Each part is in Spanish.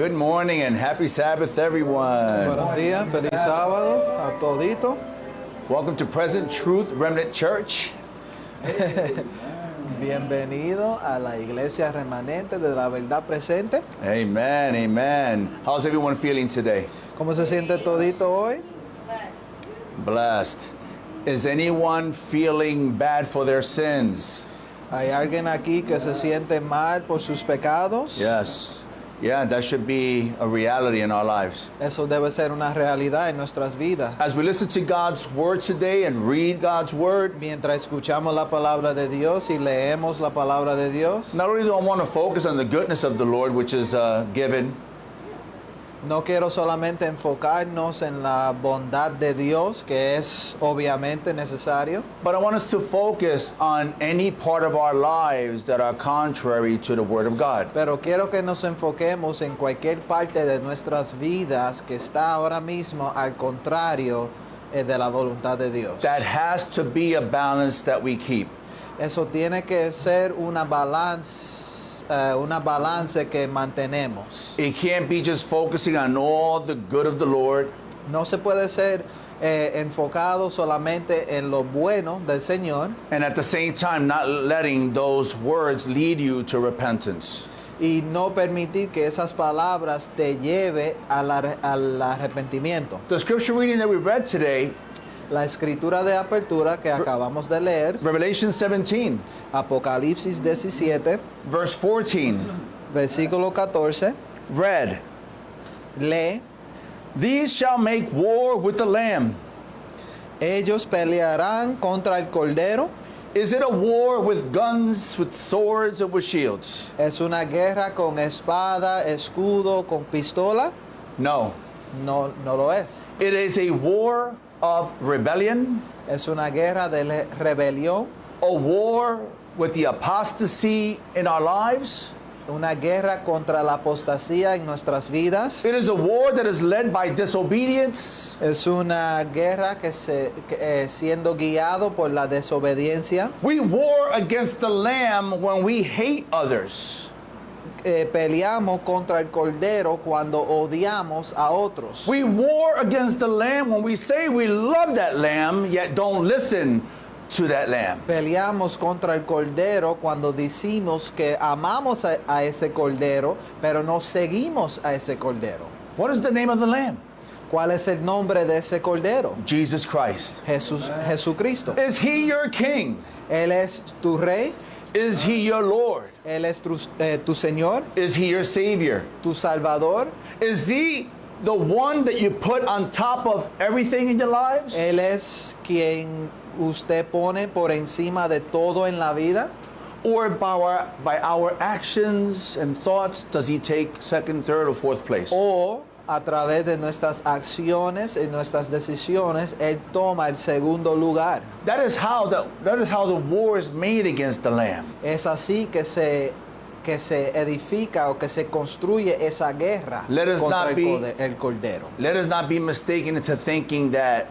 Good morning and happy Sabbath, everyone. Buenos días, feliz sábado a todito. Welcome to Present Truth Remnant Church. Bienvenido a la iglesia remanente de la verdad presente. Amen, amen. How's everyone feeling today? ¿Cómo se siente todito hoy? Blessed. Is anyone feeling bad for their sins? ¿Hay alguien aquí que se siente mal por sus pecados? Yes. Yeah, that should be a reality in our lives. Eso debe ser una realidad en nuestras vidas. As we listen to God's word today and read God's word, Mientras escuchamos la palabra de Dios y leemos la palabra de Dios, not only do I want to focus on the goodness of the Lord, which is given, no quiero solamente enfocarnos en la bondad de Dios, que es obviamente necesario, but I want us to focus on any part of our lives that are contrary to the word of God. pero quiero que nos enfoquemos en cualquier parte de nuestras vidas que está ahora mismo al contrario de la voluntad de Dios. That has to be a balance that we keep. Eso tiene que ser una balance que mantenemos. It can't be just focusing on all the good of the Lord No se puede ser enfocado solamente en lo bueno del Señor and at the same time not letting those words lead you to repentance. y no permitir que esas palabras te lleve al arrepentimiento. The scripture reading that we read today, La escritura de apertura que acabamos de leer, Revelation 17, Apocalipsis 17, verse 14, versículo 14, read, lee: "These shall make war with the Lamb." ellos pelearán contra el Cordero. Is it a war with guns, with swords, or with shields? Es una guerra con espada, escudo, con pistola. No. No lo es. It is a war of rebellion, Es una guerra de rebelión, a war with the apostasy in our lives. una guerra contra la apostasía en nuestras vidas. It is a war that is led by disobedience. Es una guerra que siendo guiado por la desobediencia. We war against the Lamb when we hate others. Peleamos contra el Cordero cuando odiamos a otros. We war against the Lamb when we say we love that Lamb, yet don't listen to that Lamb. Peleamos contra el Cordero cuando decimos que amamos a ese Cordero, pero no seguimos a ese Cordero. What is the name of the Lamb? ¿Cuál es el nombre de ese Cordero? Jesus Christ. Jesucristo. Is he your king? Él es tu Rey, Is he your Lord? Él es tu Señor, Is he your Savior? tu Salvador. Is he the one that you put on top of everything in your lives? Él es quien usted pone por encima de todo en la vida. Or by our actions and thoughts, does he take second, third, or fourth place? O a través de nuestras acciones y nuestras decisiones, Él toma el segundo lugar. That is how the war is made against the Lamb. Es así que se edifica o que se construye esa guerra Let us contra not be- el Cordero. Let us not be mistaken into thinking that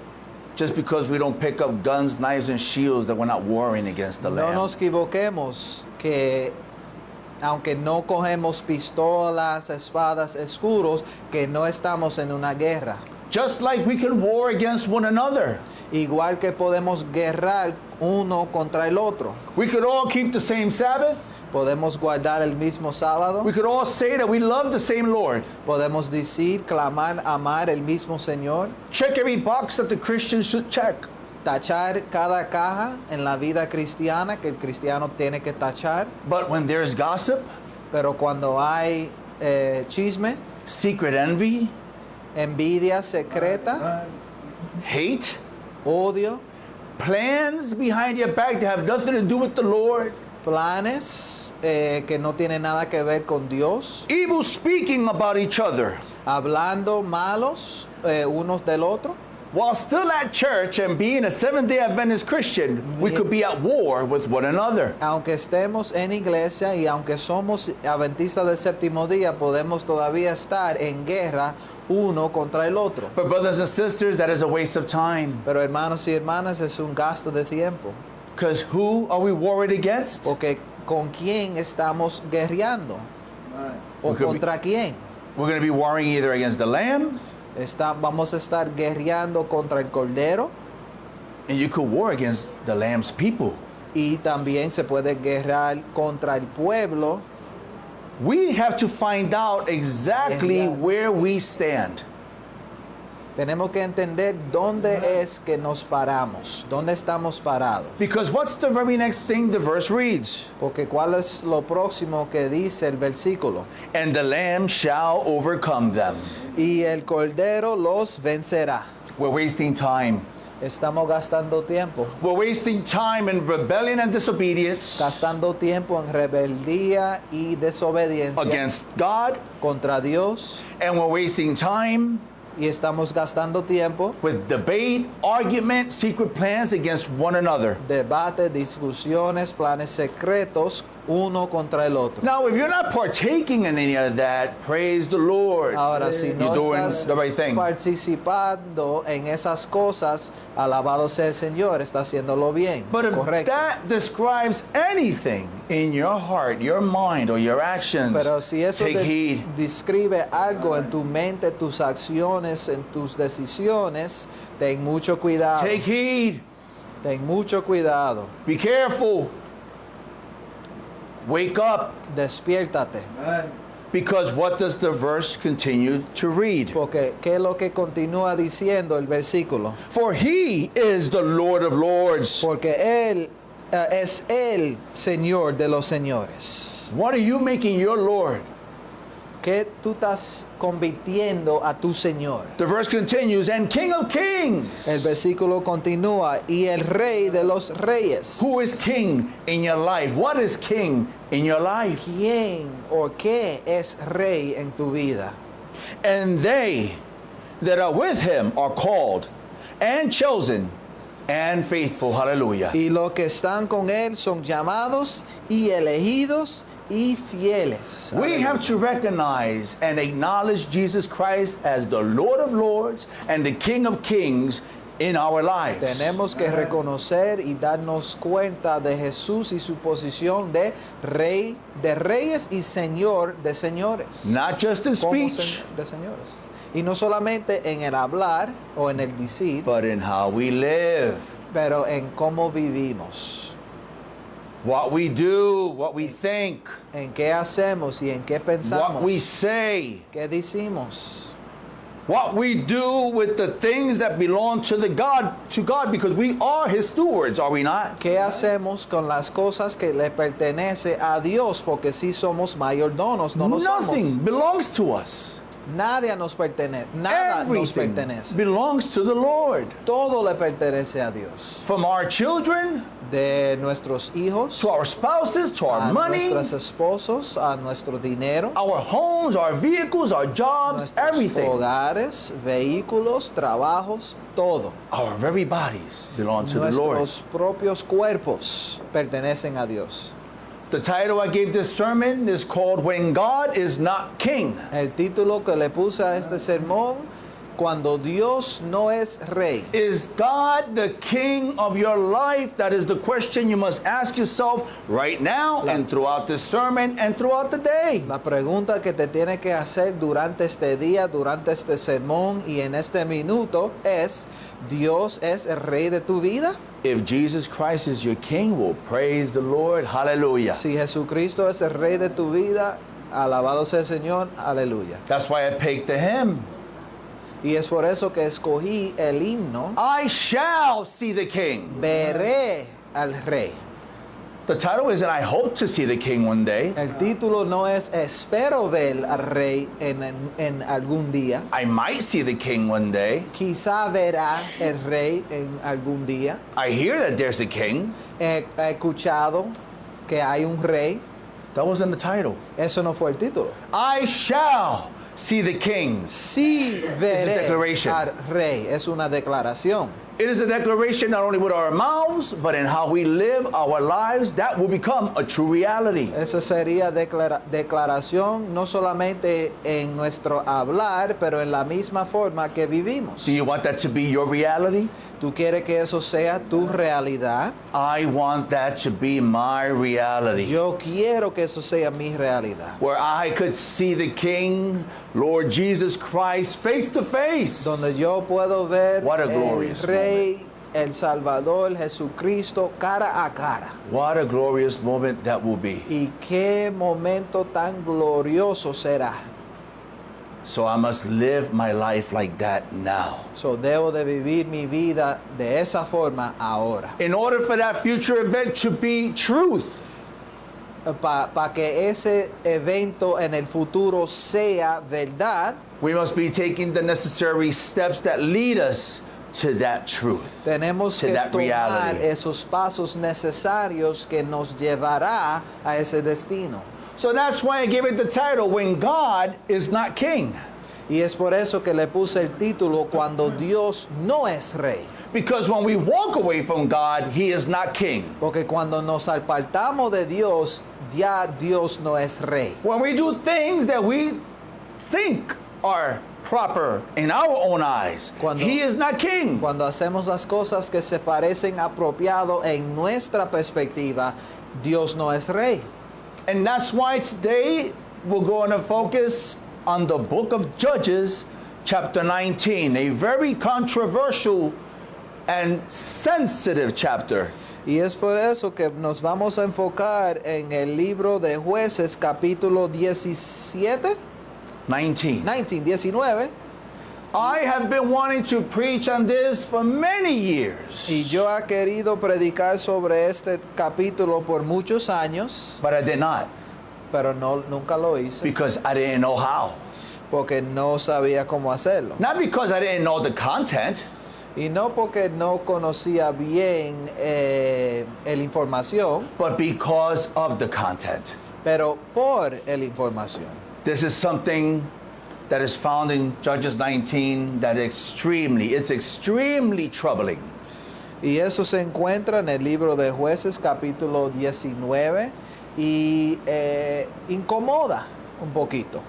just because we don't pick up guns, knives, and shields, that we're not warring against the No Lamb. nos equivoquemos que aunque no cogemos pistolas, espadas, escudos, que no estamos en una guerra. Just like we can war against one another. Igual que podemos guerrar uno contra el otro. We could all keep the same Sabbath. Podemos guardar el mismo sábado. We could all say that we love the same Lord. Podemos decir, clamar, amar el mismo Señor. Check every box that the Christian should check. Tachar cada caja en la vida cristiana que el cristiano tiene que tachar. But when there's gossip, Pero cuando hay chisme, secret envy, envidia secreta, hate, odio, plans behind your back that have nothing to do with the Lord, planes que no tienen nada que ver con Dios, evil speaking about each other, hablando malos unos del otro. while still at church and being a Seventh-day Adventist Christian, we could be at war with one another. Aunque estemos en iglesia y aunque somos adventistas del séptimo día, podemos todavía estar en guerra uno contra el otro. But brothers and sisters, that is a waste of time. Pero hermanos y hermanas, es un gasto de tiempo. Because who are we warring against? Porque ¿con quién estamos guerreando? ¿O We could be- contra quién? We're going to be warring either against the lamb, Vamos a estar guerreando contra el Cordero and you could war against the lamb's people. y también se puede guerrear contra el pueblo. We have to find out exactly Yeah. where we stand. Tenemos que entender dónde es que nos paramos, dónde estamos parados. Because what's the very next thing the verse reads? Porque ¿cuál es lo próximo que dice el versículo? And the lamb shall overcome them. Y el Cordero los vencerá. We're wasting time. Estamos gastando tiempo. We're wasting time in rebellion and disobedience Gastando tiempo en rebeldía y desobediencia against God, contra Dios. and we're wasting time Y estamos gastando tiempo, with debate, argument, secret plans against one another. debate, discusiones, planes secretos, uno contra el otro. Now, if you're not partaking in any of that, praise the Lord. Ahora, si no You're doing estás the right thing. participando en esas cosas, alabado sea el Señor, está haciéndolo bien, But if correcto. that describes anything in your heart, your mind, or your actions, Pero si eso take heed. describe algo en tu mente, tus acciones, en tus decisiones, ten mucho cuidado. Take heed. Ten mucho cuidado. Be careful. Wake up. Despiértate. Because what does the verse continue to read? Porque, ¿qué es lo que continúa diciendo el versículo? For he is the Lord of lords. Porque Él es el Señor de los señores. What are you making your Lord? ¿Qué tú estás convirtiendo a tu Señor? The verse continues, and King of kings. El versículo continúa, y el Rey de los reyes. Who is king in your life? What is king in your life? ¿Quién o qué es Rey en tu vida? And they that are with him are called and chosen and faithful. Hallelujah. Y los que están con Él son llamados y elegidos y fieles. We have to recognize and acknowledge Jesus Christ as the Lord of lords and the King of kings in our lives. Tenemos que reconocer y darnos cuenta de Jesús y su posición de Rey de reyes y Señor de señores. Not just in Como speech, de señores. Y no solamente en el hablar o en el decir, but in how we live, pero en cómo vivimos, what we do, what we think, en qué hacemos y en qué what pensamos, we say, qué decimos, what we do with the things that belong to God, because we are his stewards, are we not? qué hacemos con las cosas que le pertenece a Dios, porque sí somos mayordomos, no lo Nothing somos. belongs to us. Nada nos pertenece, nada nos Everything pertenece. belongs to the Lord. Todo le pertenece a Dios. From our children De nuestros hijos, to our spouses, to our a money, nuestros esposos, a nuestro dinero, our homes, our vehicles, our jobs, nuestros everything. hogares, vehículos, trabajos, todo. Our very bodies belong to the Lord. Nuestros propios cuerpos pertenecen a Dios. The title I gave this sermon is called When God is Not King. El título que le puse a este sermón, Cuando Dios no es rey. Is God the king of your life? That is the question you must ask yourself right now and throughout this sermon and throughout the day. La pregunta que te tienes que hacer durante este día, durante este sermón y en este minuto es, ¿Dios es el rey de tu vida? If Jesus Christ is your king, well, praise the Lord. Hallelujah. Si Jesucristo es el rey de tu vida, alabado sea el Señor, aleluya. That's why I picked the hymn. Y es por eso que escogí el himno, I shall see the king. Veré al rey. The title isn't I hope to see the king one day. El título no es Espero ver al rey en algún día. I might see the king one day. Quizá verá el rey en algún día. I hear that there's a king. He escuchado que hay un rey. That wasn't the title. Eso no fue el título. I shall see the king. Sí veré declaration. al rey. Es una declaración. It is a declaration not only with our mouths, but in how we live our lives. That will become a true reality. Esa sería declaración no solamente en nuestro hablar, pero en la misma forma que vivimos. Do you want that to be your reality? ¿Tú quieres que eso sea tu realidad? I want that to be my reality. Yo quiero que eso sea mi realidad. Where I could see the king Lord Jesus Christ face to face. donde yo puedo ver What a el glorious Rey, el Salvador, Jesucristo, cara a cara. What a glorious moment that will be. Y qué momento tan glorioso será. So I must live my life like that now. So, debo de vivir mi vida de esa forma ahora. In order for that future event to be truth, Para que ese evento en el futuro sea verdad, we must be taking the necessary steps that lead us to that truth. tenemos To que that tomar reality. esos pasos necesarios que nos llevará a ese destino. So that's why I gave it the title, When God is Not King. Y es por eso que le puse el título Cuando Dios no es rey. Because when we walk away from God, He is not King. Porque cuando nos apartamos de Dios, ya Dios no es rey. When we do things that we think are proper in our own eyes, Cuando- He is not King. Cuando hacemos las cosas que se parecen apropiado en nuestra perspectiva, Dios no es rey. And that's why today we're going to focus on the book of Judges, chapter 19, a very controversial and sensitive chapter. Y es por eso que nos vamos a enfocar en el libro de Jueces, capítulo 17, 19. I have been wanting to preach on this for many years, Y yo he querido predicar sobre este capítulo por muchos años, but I did not pero nunca lo hice because I didn't know how. porque no sabía cómo hacerlo. Not because I didn't know the content, Y no porque no conocía bien la información, but because of the content. pero por la información. This is something that is found in Judges 19 that it's extremely troubling. Y eso se encuentra en el libro de Jueces, capítulo 19, y incomoda un poquito.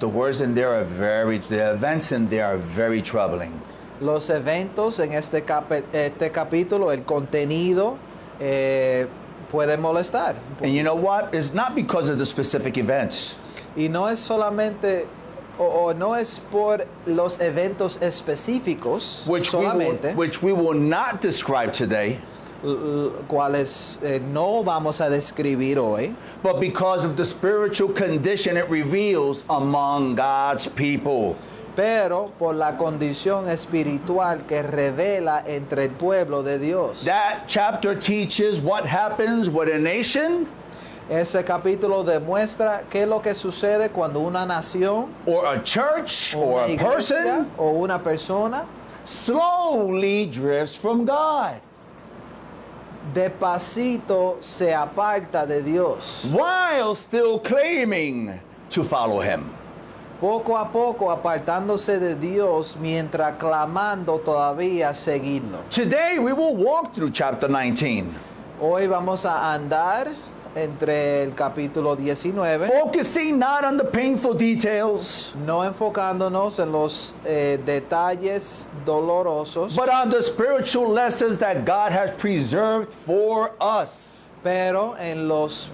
The words in there the events in there are very troubling. Los eventos en este capítulo, el contenido, puede molestar. And you know what? It's not because of the specific events. Y no es solamente, o no es por los eventos específicos, solamente, which we will not describe today, cuales no vamos a describir hoy, but because of the spiritual condition it reveals among God's people. pero por la condición espiritual que revela entre el pueblo de Dios. That chapter teaches what happens with a nation Ese capítulo demuestra qué es lo que sucede cuando una nación or a church o or una a iglesia person o una persona slowly drifts from God despacito se aparta de Dios. while still claiming to follow Him. Poco a poco apartándose de Dios mientras clamando todavía seguirlo. Today we will walk through chapter 19, Hoy vamos a andar entre el capítulo 19, focusing not on the painful details, no enfocándonos en los detalles dolorosos, but on the spiritual lessons that God has preserved for us. pero en las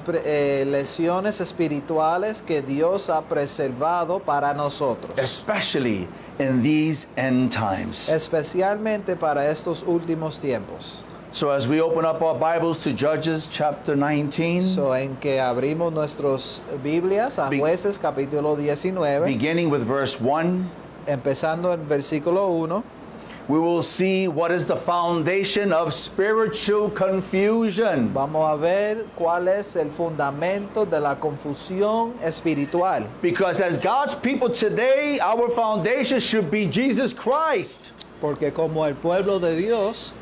lecciones espirituales que Dios ha preservado para nosotros, Especially in these end times. especialmente para estos últimos tiempos. So as we open up our Bibles to Judges chapter 19, So, en que abrimos nuestras Biblias a Be- Jueces capítulo 19, beginning with verse 1, empezando el versículo 1, we will see what is the foundation of spiritual confusion. vamos a ver cuál es el fundamento de la confusión espiritual. Because as God's people today, our foundation should be Jesus Christ. Porque como el pueblo de Dios,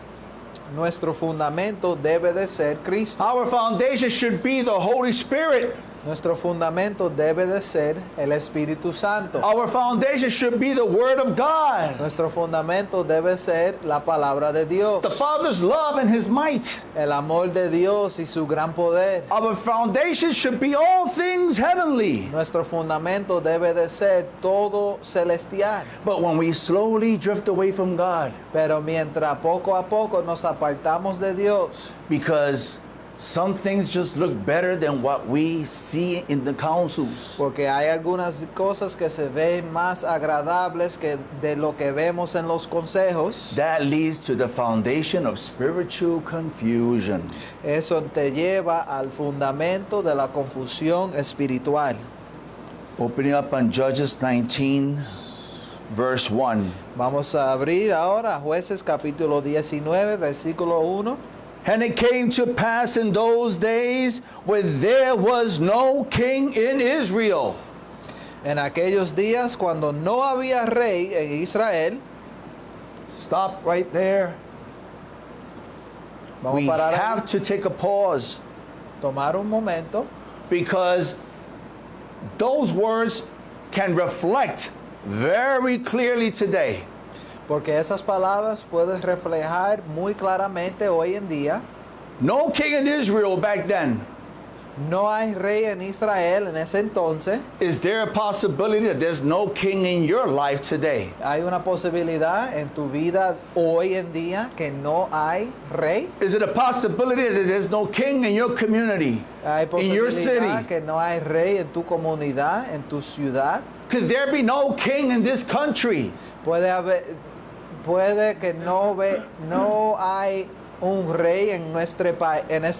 nuestro fundamento debe de ser Cristo. Our foundation should be the Holy Spirit. Nuestro fundamento debe de ser el Espíritu Santo. Our foundation should be the Word of God. Nuestro fundamento debe ser la palabra de Dios, The Father's love and His might. el amor de Dios y su gran poder. Our foundation should be all things heavenly. Nuestro fundamento debe de ser todo celestial. But when we slowly drift away from God, Pero mientras poco a poco nos apartamos de Dios, because Some things just look better than what we see in the councils. Porque hay algunas cosas que se ven más agradables que de lo que vemos en los consejos. That leads to the foundation of spiritual confusion. Eso te lleva al fundamento de la confusión espiritual. Opening up on Judges 19, verse 1. Vamos a abrir ahora Jueces capítulo 19, versículo 1. And it came to pass in those days when there was no king in Israel. En aquellos días cuando no había rey en Israel, Stop right there. vamos We a parar have ahí, to take a pause tomar un momento, because those words can reflect very clearly today. porque esas palabras puedes reflejar muy claramente hoy en día. No king in Israel back then. No hay rey en Israel en ese entonces. Is there a possibility that there's no king in your life today? Hay una posibilidad en tu vida hoy en día que no hay rey. Is it a possibility that there's no king in your community, Hay in your posibilidad city? que no hay rey en tu comunidad, en tu ciudad. Could there be no king in this country? Puede que no hay un rey en este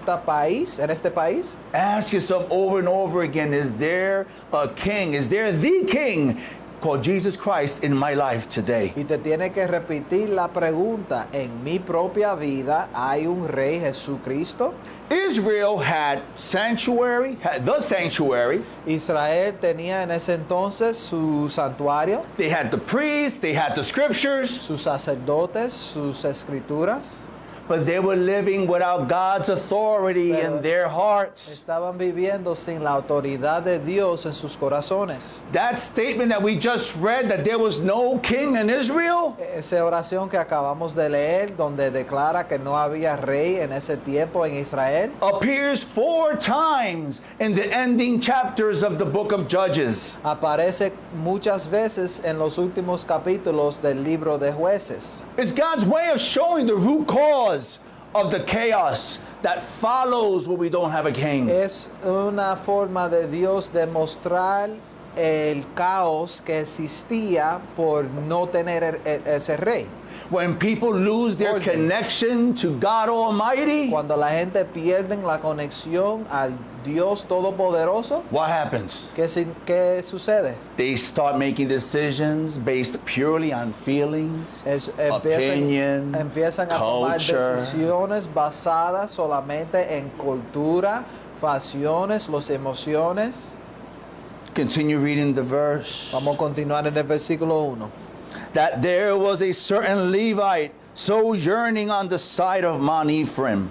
país. Ask yourself over and over again, is there a king? Is there the king called Jesus Christ in my life today? Y te tiene que repetir la pregunta, en mi propia vida, ¿hay un rey Jesucristo? Israel had the sanctuary. Israel tenía en ese entonces su santuario, They had the priests, they had the scriptures, sus sacerdotes, sus escrituras. but they were living without God's authority in their hearts. Estaban viviendo sin la autoridad de Dios en sus corazones. That statement that we just read, that there was no king in Israel, Esa oración que acabamos de leer, donde declara que no había rey en ese tiempo en Israel, appears 4 times in the ending chapters of the book of Judges. aparece muchas veces en los últimos capítulos del libro de Jueces. It's God's way of showing the root cause of the chaos that follows when we don't have a king. Es una forma de Dios de mostrar el caos que existía por no tener ese rey. When people lose their Orden. connection to God Almighty, Cuando la gente pierde la conexión al Dios Todopoderoso, what happens? ¿qué sucede? They start making decisions based purely on feelings, opinion, Empiezan a tomar culture. decisiones basadas solamente en cultura, pasiones, las emociones. Continue reading the verse. Vamos a continuar en el versículo 1. That there was a certain Levite sojourning on the side of Mount Ephraim,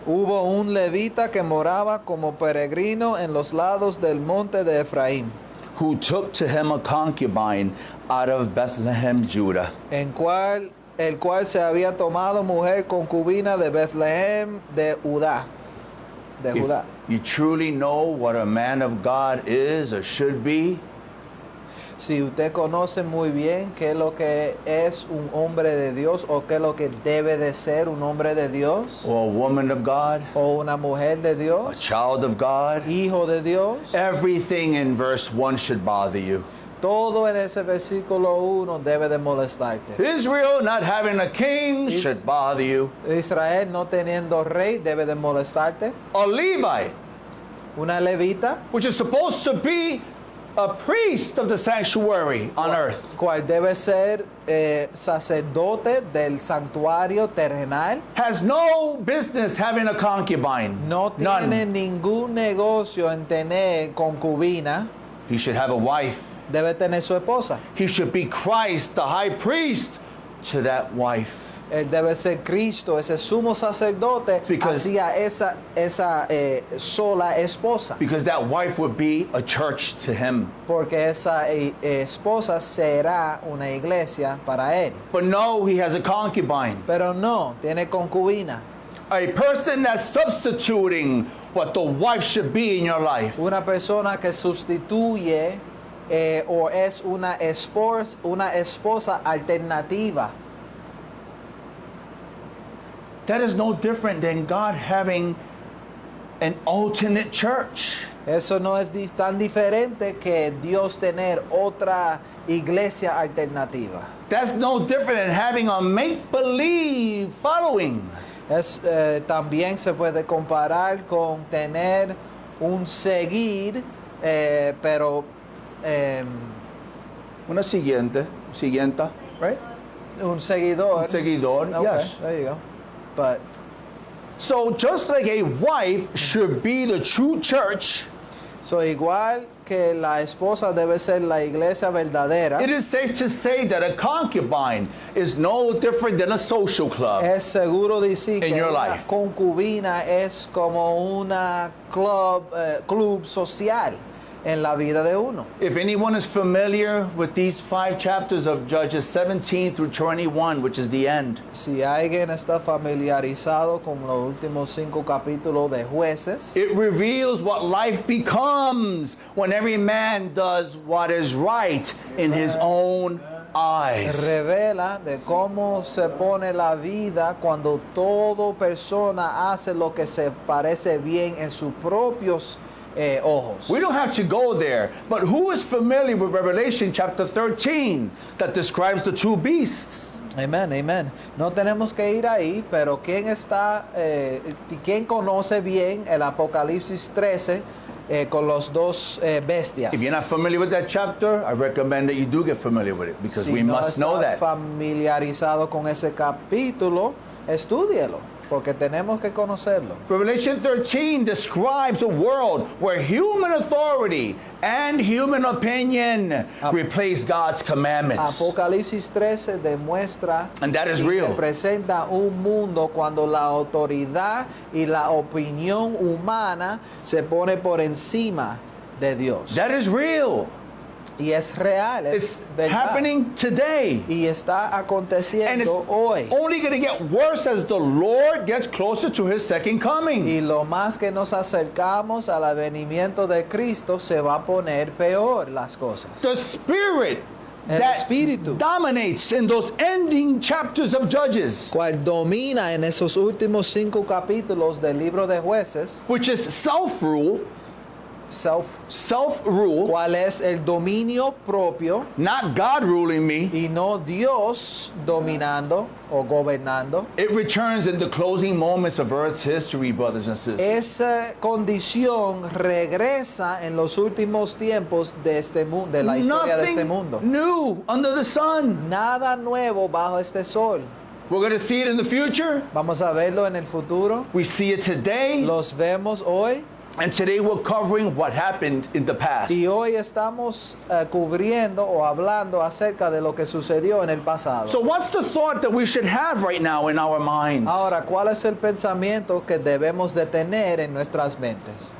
Hubo un levita que moraba como peregrino en los lados del monte de Efraín, who took to him a concubine out of Bethlehem, Judah. el cual se había tomado mujer concubina de Bethlehem de Judá. If you truly know what a man of God is or should be, Si usted conoce muy bien qué es lo que es un hombre de Dios o qué es lo que debe de ser un hombre de Dios or a woman of God, o una mujer de a Dios, child of God, hijo de Dios, everything in verse 1 should bother you. todo en ese versículo 1 debe de molestarte. Israel not having a king Is- should bother you. Israel no teniendo rey debe de molestarte. A Levite, Una levita, which is supposed to be a priest of the sanctuary on earth, cual debe ser sacerdote del santuario terrenal, has no business having a concubine. no tiene None. ningún negocio en tener concubina, He should have a wife. debe tener su esposa. He should be Christ, the high priest, to that wife. Él debe ser Cristo, ese sumo sacerdote, Because- hacia esa sola esposa. Because that wife would be a church to him. Porque esa esposa será una iglesia para él. But no, he has a concubine. Pero no, tiene concubina. A person that's substituting what the wife should be in your life. Una persona que sustituye o es una esposa alternativa. That is no different than God having an alternate church. Eso no es tan diferente que Dios tener otra iglesia alternativa. That's no different than having a make-believe following. También se puede comparar con tener un seguir, pero Una siguiente, right? un seguidor. Un seguidor, Okay, yes. there you go. But So just like a wife should be the true church, so igual que la esposa debe ser la iglesia verdadera, it is safe to say that a concubine is no different than a social club. es seguro decir In que your una life. concubina es como una club social en la vida de uno. If anyone is familiar with these 5 chapters of Judges 17 through 21, which is the end, Si alguien está familiarizado con los últimos 5 capítulos de Jueces, it reveals what life becomes when every man does what is right in his own eyes. revela de cómo se pone la vida cuando toda persona hace lo que se parece bien en sus propios ojos. We don't have to go there, but who is familiar with Revelation chapter 13 that describes the two beasts? Amén, amén. No tenemos que ir ahí, pero ¿quién conoce bien el Apocalipsis 13 con los dos bestias? If you're not familiar with that chapter, I recommend that you do get familiar with it because Si we no must está know that. familiarizado con ese capítulo, estúdielo, porque tenemos que conocerlo. Revelation 13 describes a world where human authority and human opinion replace God's commandments. Apocalipsis 13 demuestra And that is y real. representa un mundo cuando la autoridad y la opinión humana se pone por encima de Dios. That is real. Y es real, It's es verdad. happening today. Y está And it's aconteciendo hoy. only going to get worse as the Lord gets closer to his second coming. Y lo más que nos acercamos al advenimiento de Cristo, se va a poner peor las cosas. The spirit El that espíritu. dominates in those ending chapters of Judges, Cual domina en esos últimos 5 capítulos del libro de Jueces, which is self-rule, cuál es el dominio propio not God ruling me. y no Dios dominando o gobernando. It returns in the closing moments of Earth's history, brothers and sisters. Esa condición regresa en los últimos tiempos de este mundo, de la historia de este mundo. Nothing new under the sun. Nada nuevo bajo este sol. We're going to see it in the future. Vamos a verlo en el futuro. We see it today. Los vemos hoy. And today we're covering what happened in the past. Y hoy estamos cubriendo o hablando acerca de lo que sucedió en el pasado. So what's the thought that we should have right now in our minds? Ahora, ¿cuál es el pensamiento que debemos de tener en nuestras mentes?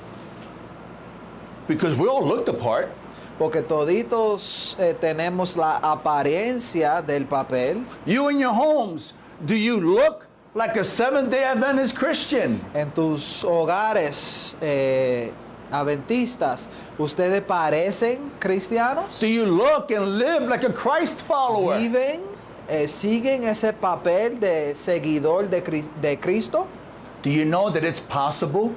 Because we all look the part. Porque toditos tenemos la apariencia del papel. You in your homes, do you look like a Seventh-day Adventist Christian? En tus hogares adventistas, ¿ustedes parecen cristianos? Do you look and live like a Christ follower? ¿Viven, siguen ese papel de seguidor de Cristo? Do you know that it's possible?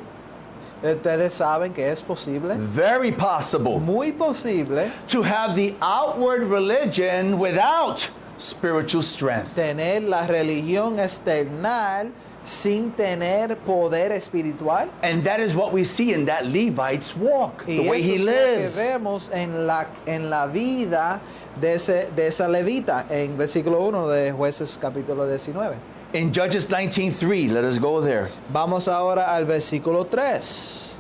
Ustedes saben que es posible. Very possible Muy posible to have the outward religion without spiritual strength. tener la religión external sin tener poder espiritual. And that is what we see in that Levite's walk, Y the way eso he es lo lives. que vemos en la vida de esa levita en versículo 1 de Jueces capítulo 19. In Judges 19:3, let us go there. Vamos ahora al versículo 3.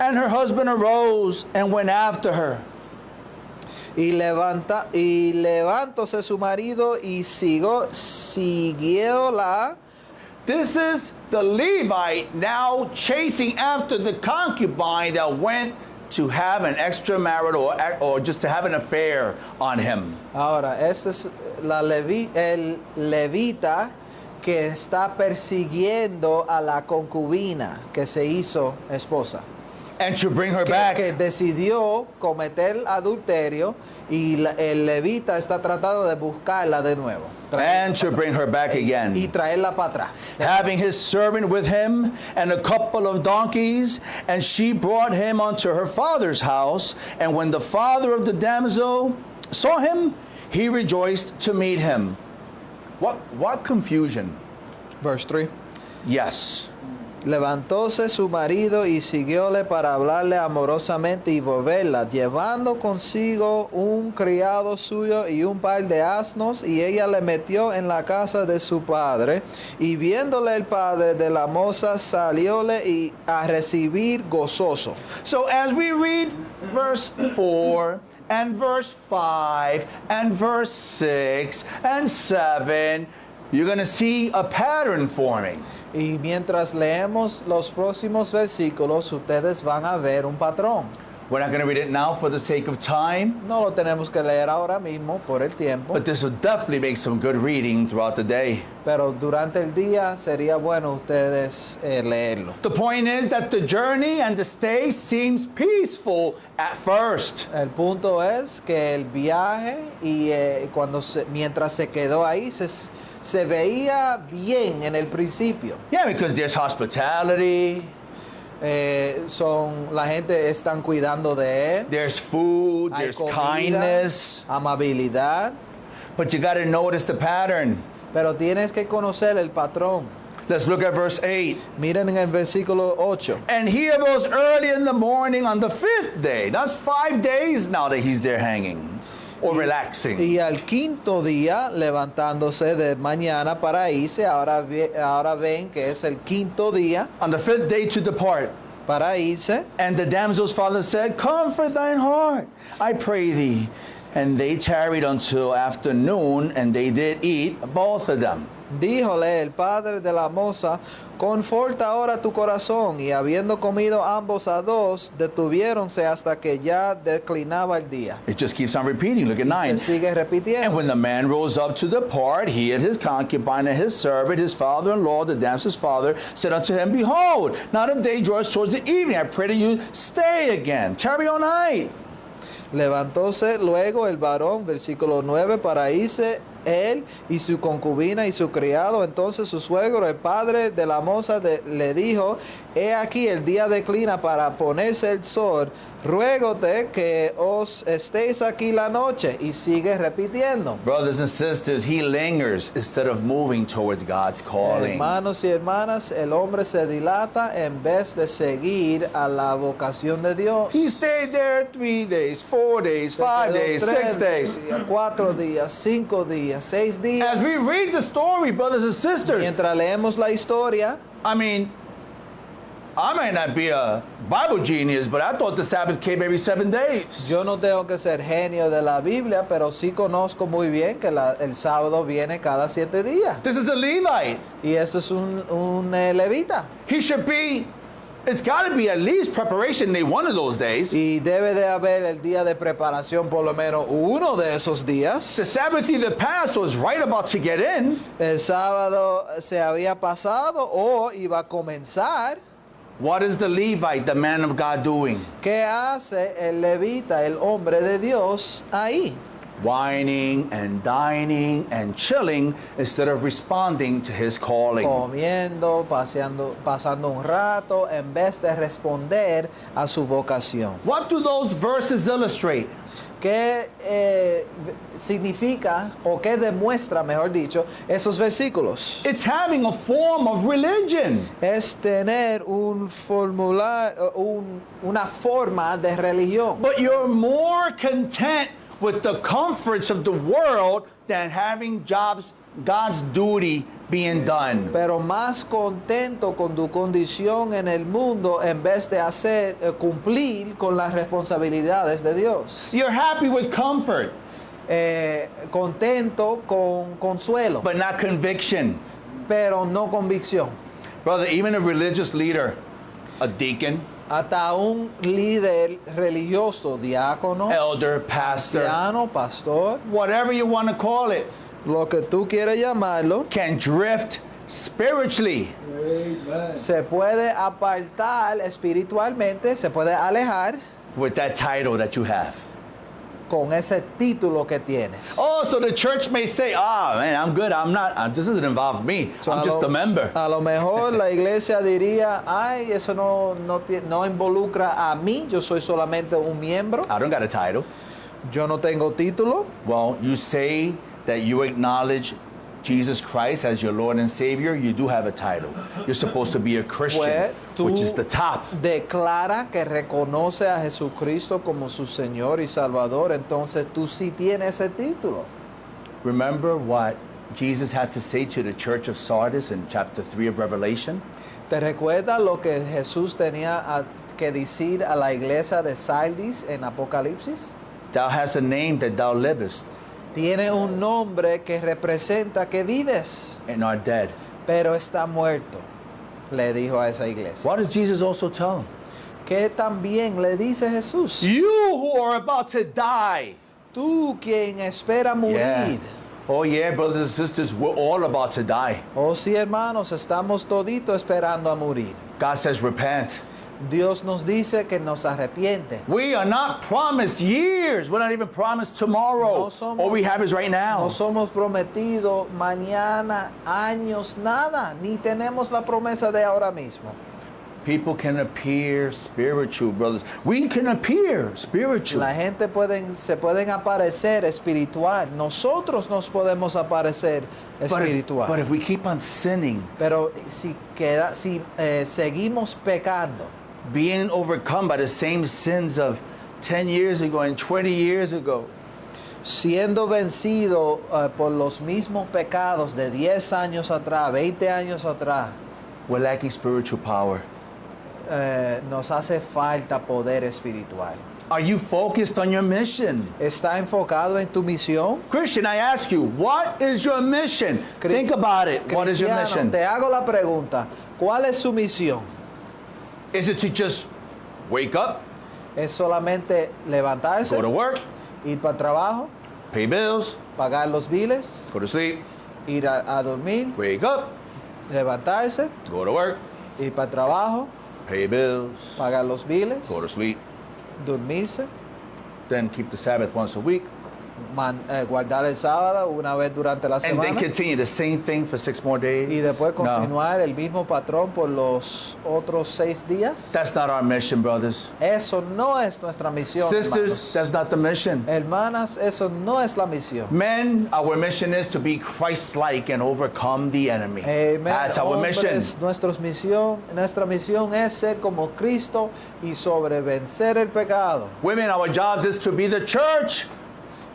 And her husband arose and went after her. Y levantóse su marido y siguióla. This is the Levite now chasing after the concubine that went to have an extramarital or just to have an affair on him. Ahora, este es el levita que está persiguiendo a la concubina que se hizo esposa. and to bring her que, back. que decidió cometer adulterio y el levita está tratando de buscarla de nuevo. And to bring her back again. Y traerla para atrás. Having his servant with him and a couple of donkeys, and she brought him unto her father's house. And when the father of the damsel saw him, he rejoiced to meet him. What confusion? Verse 3. Yes. Levantóse su marido y siguióle para hablarle amorosamente y volverla, llevando consigo un criado suyo y un par de asnos, y ella le metió en la casa de su padre, y viéndole el padre de la moza, salióle y a recibir gozoso. So as we read verse 4 and verse 5 and verse 6 and 7, you're going to see a pattern forming. Y mientras leemos los próximos versículos, ustedes van a ver un patrón. We're not going to read it now for the sake of time, No lo tenemos que leer ahora mismo por el tiempo, but this will definitely make some good reading throughout the day. pero durante el día sería bueno ustedes leerlo. The point is that the journey and the stay seems peaceful at first. El punto es que el viaje y mientras se quedó ahí se veía bien en el principio. Yeah, because there's hospitality, La gente están cuidando de él. there's food, Hay there's comida, kindness, amabilidad, but you got to notice the pattern. pero tienes que conocer el patrón. Let's look at verse 8. Miren en el versículo 8. And he arose early in the morning on the 5th day. That's 5 days now that he's there hanging or relaxing. Y al quinto día, levantándose de mañana para irse, ahora ven que es el quinto día On the 5th day to depart. para irse. And the damsel's father said, Comfort thine heart, I pray thee. And they tarried until afternoon, and they did eat, both of them. Díjole el padre de la moza, conforta ahora tu corazón. Y habiendo comido ambos a dos, detuviéronse hasta que ya declinaba el día. It just keeps on repeating. Look at 9. Se sigue And repitiendo. when the man rose up to depart, he and his concubine and his servant, his father-in-law, the damsel's father, said unto him, Behold, now the day draws towards the evening. I pray to you, stay again, tarry all night. Levantóse luego el varón, versículo 9, para irse él y su concubina y su criado. Entonces su suegro, el padre de la moza, le dijo, he aquí el día declina para ponerse el sol, ruégote que os estéis aquí la noche. Y sigue repitiendo. Brothers and sisters, he lingers instead of moving towards God's calling. Hermanos y hermanas, el hombre se dilata en vez de seguir a la vocación de Dios. He stayed there 3 days, 4 days, 5 days, 6 days. 4 días, 5 días, 6 días. As we read the story, brothers and sisters, Mientras leemos la historia, I mean, I might not be a Bible genius, but I thought the Sabbath came every 7 days. yo no tengo que ser genio de la Biblia, pero sí conozco muy bien que el sábado viene cada 7 días. This is a Levite. Y eso es un levita. He should be, it's got to be at least preparation day one of those days. Y debe de haber el día de preparación, por lo menos uno de esos días. The Sabbath either passed or was right about to get in. El sábado se había pasado o iba a comenzar. What is the Levite, the man of God, doing? ¿Qué hace el levita, el hombre de Dios, ahí? Whining and dining and chilling instead of responding to his calling. Comiendo, pasando un rato, en vez de responder a su vocación. What do those verses illustrate? ¿Qué significa o qué demuestra, mejor dicho, esos versículos? It's having a form of religion. Es tener una forma de religión. But you're more content with the comforts of the world than having God's duty being done. Pero más contento con tu condición en el mundo en vez de cumplir con las responsabilidades de Dios. You're happy with comfort, Contento con consuelo, but not conviction. pero no convicción. Brother, even a religious leader, a deacon, Hasta un líder religioso, diácono, elder, pastor, anciano, pastor, whatever you want to call it, lo que tú quieras llamarlo, can drift spiritually. Se puede apartar espiritualmente, se puede alejar With that title that you have. con ese título que tienes. Oh, so the church may say, man, I'm good. This doesn't involve me. So I'm just a member. A lo mejor la iglesia diría, ay, eso no involucra a mí, yo soy solamente un miembro, I don't got a title. yo no tengo título. Well, you say that you acknowledge Jesus Christ as your Lord and Savior, you do have a title. You're supposed to be a Christian, Pues, tú which is the top. declara que reconoce a Jesucristo como su Señor y Salvador, entonces tú sí tienes ese título. Remember what Jesus had to say to the church of Sardis in chapter 3 of Revelation? ¿Te recuerdas lo que Jesús tenía que decir a la iglesia de Sardis en Apocalipsis? Thou hast a name that thou livest Tiene un nombre que representa que vives, and art dead. pero está muerto, le dijo a esa iglesia. What does Jesus also tell him? ¿Qué también le dice Jesús? You who are about to die. Tú quien espera morir. Oh yeah, brothers and sisters, we're all about to die. Oh sí, hermanos, estamos toditos esperando a morir. God says repent. Dios nos dice que nos arrepiente. We are not promised years. We're not even promised tomorrow. No somos- All we have is right now. No somos prometidos mañana, años, nada, ni tenemos la promesa de ahora mismo. People can appear spiritual, brothers. We can appear spiritual. La gente se pueden aparecer espiritual. Nosotros nos podemos aparecer espiritual. But if we keep on sinning, Pero si seguimos pecando, being overcome by the same sins of 10 years ago and 20 years ago, siendo vencido por los mismos pecados de 10 años atrás, 20 años atrás, we're lacking spiritual power. nos hace falta poder espiritual. Are you focused on your mission? ¿Está enfocado en tu misión? Christian, I ask you, what is your mission? Think about it. What is your Cristiano, mission? te hago la pregunta, ¿cuál es su misión? Is it to just wake up, ¿Es solamente levantarse, go to work, ir para el trabajo, pay bills, pagar los biles, go to sleep, ir a dormir, wake up, levantarse, go to work, ir para el trabajo, pay bills, pagar los biles, go to sleep, dormirse, then keep the Sabbath once a week, guardar el sábado una vez durante la and then semana continue the same thing for 6 more days? y después No, continuar el mismo patrón por los otros 6 días? that's not our mission, brothers. Eso no es nuestra misión, Sisters, hermanos. that's not the mission. Hermanas, eso no es la misión. Men, our mission is to be Christ-like and overcome the enemy. Amen. That's our mission. Hombres, nuestra misión es ser como Cristo y sobrevencer el pecado. Women, our jobs is to be the church.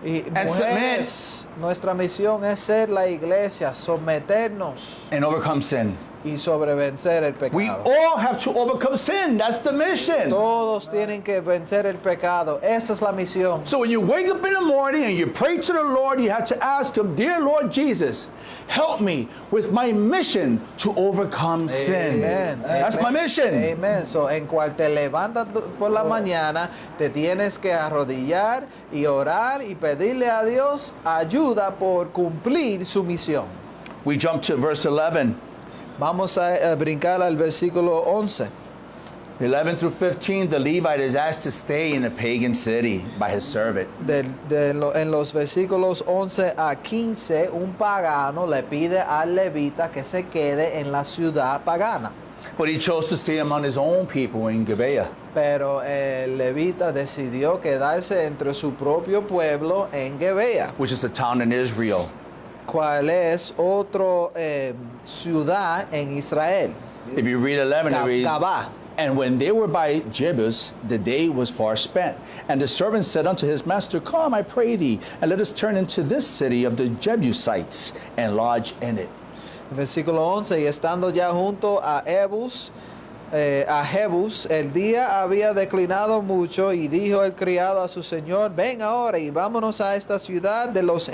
Y And mujeres, nuestra misión es ser la iglesia, someternos And overcome sin. y sobrevencer el We pecado. all have to overcome sin. That's the mission. Todos tienen que vencer el pecado. Esa es la misión. So when you wake up in the morning and you pray to the Lord, you have to ask Him, Dear Lord Jesus, help me with my mission to overcome sin. Amen. That's my mission. Amen. So, en cual te levantas por la mañana, te tienes que arrodillar y orar y pedirle a Dios ayuda por cumplir su misión. We jump to verse 11. Vamos a brincar al versículo 11. 11 through 15, the Levite is asked to stay in a pagan city by his servant. En los versículos 11 a 15, un pagano le pide al levita que se quede en la ciudad pagana. But he chose to stay among his own people in Gibeah. Pero el levita decidió quedarse entre su propio pueblo en Gebea, Which is a town in Israel. cual es otra ciudad en Israel. If you read 11, it reads, Gabá. And when they were by Jebus, the day was far spent. And the servant said unto his master, Come, I pray thee, and let us turn into this city of the Jebusites, and lodge in it. Versículo 11, y estando ya junto a Jebus, el día había declinado mucho, y dijo el criado a su señor, ven ahora y vámonos a esta ciudad de los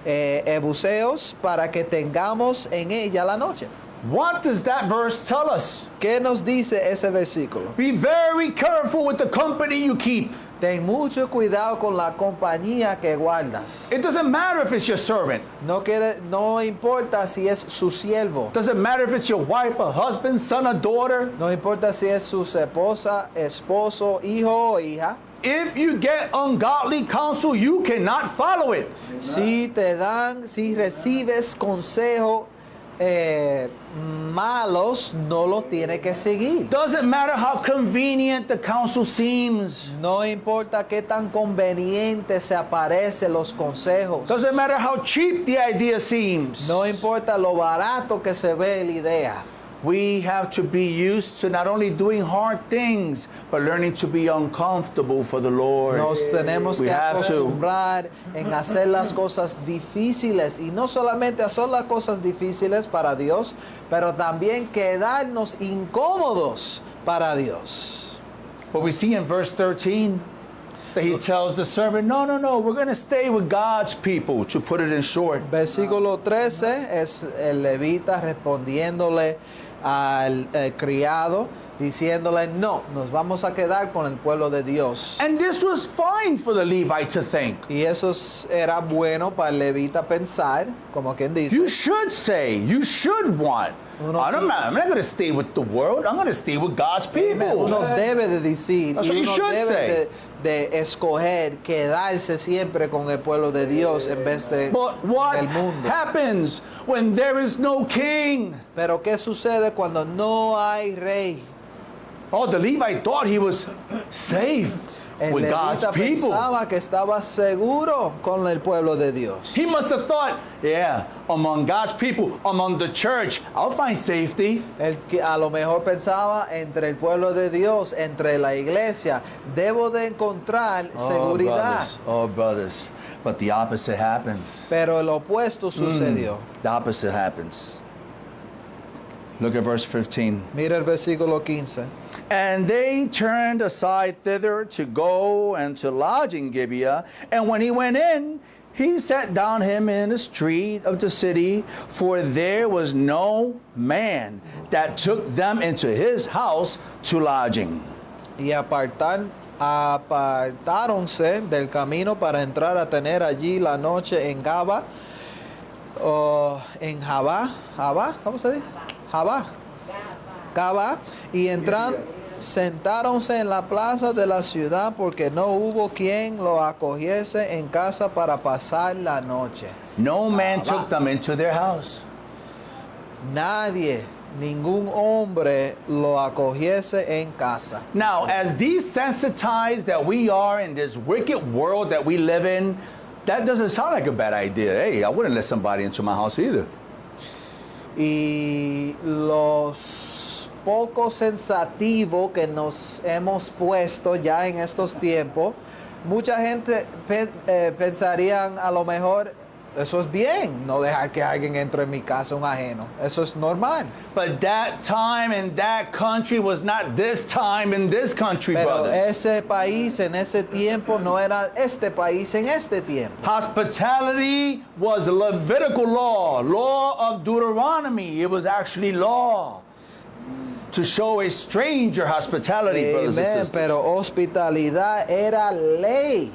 Jebuseos, para que tengamos en ella la noche. What does that verse tell us? ¿Qué nos dice ese versículo? Be very careful with the company you keep. Ten mucho cuidado con la compañía que guardas. It doesn't matter if it's your servant. No importa si es su siervo. Doesn't matter if it's your wife, a husband, son, or daughter. No importa si es su esposa, esposo, hijo o hija. If you get ungodly counsel, you cannot follow it. Si recibes consejo malos, no lo tiene que seguir. Doesn't matter how convenient the counsel seems. No importa qué tan conveniente se aparecen los consejos. Doesn't matter how cheap the idea seems. No importa lo barato que se ve la idea. We have to be used to not only doing hard things, but learning to be uncomfortable for the Lord. Nos tenemos We que have to. acostumbrar en hacer las cosas difíciles y no solamente hacer las cosas difíciles para Dios, pero también quedarnos incómodos para Dios. But we see in verse 13 that he tells the servant, no, we're going to stay with God's people, to put it in short. Versículo 13 es el levita respondiéndole al criado, diciéndole, no, nos vamos a quedar con el pueblo de Dios. And this was fine for the Levite to think. Y eso era bueno para el levita pensar, como quien dice. You should say, you should want. Uno I'm not going to stay with the world. I'm going to stay with God's people. Uno debe de decir, That's y what you uno should debe say. de escoger quedarse siempre con el pueblo de Dios en vez de But what del mundo. happens when there is no king? Pero ¿qué sucede cuando no hay rey? Oh, the Levite thought he was safe El with God's levita people. pensaba que estaba seguro con el pueblo de Dios. He must have thought, yeah, among God's people, among the church, I'll find safety. El que a lo mejor pensaba entre el pueblo de Dios, entre la iglesia, debo de encontrar seguridad. Oh, brothers. But the opposite happens. Pero el opuesto sucedió. The opposite happens. Look at verse 15. Mira el versículo 15. And they turned aside thither to go and to lodge in Gibeah. And when he went in, he sat down him in the street of the city, for there was no man that took them into his house to lodging. Y apartáronse del camino para entrar a tener allí la noche en Gaba, o en Jabá, ¿cómo se dice? Jabá, Gaba, y sentáronse en la plaza de la ciudad porque no hubo quien lo acogiese en casa para pasar la noche. No man took them into their house. Nadie, ningún hombre lo acogiese en casa. Now, as desensitized that we are in this wicked world that we live in, that doesn't sound like a bad idea. Hey, I wouldn't let somebody into my house either. Y los poco sensativos que nos hemos puesto ya en estos tiempos, mucha gente pensarían a lo mejor, eso es bien, no dejar que alguien entre en mi casa, un ajeno. Eso es normal. But that time in that country was not this time in this country, Pero brothers. ese país en ese tiempo no era este país en este tiempo. Hospitality was a Levitical law of Deuteronomy. It was actually law to show a stranger hospitality, brothers and Amen, sisters. pero hospitalidad era ley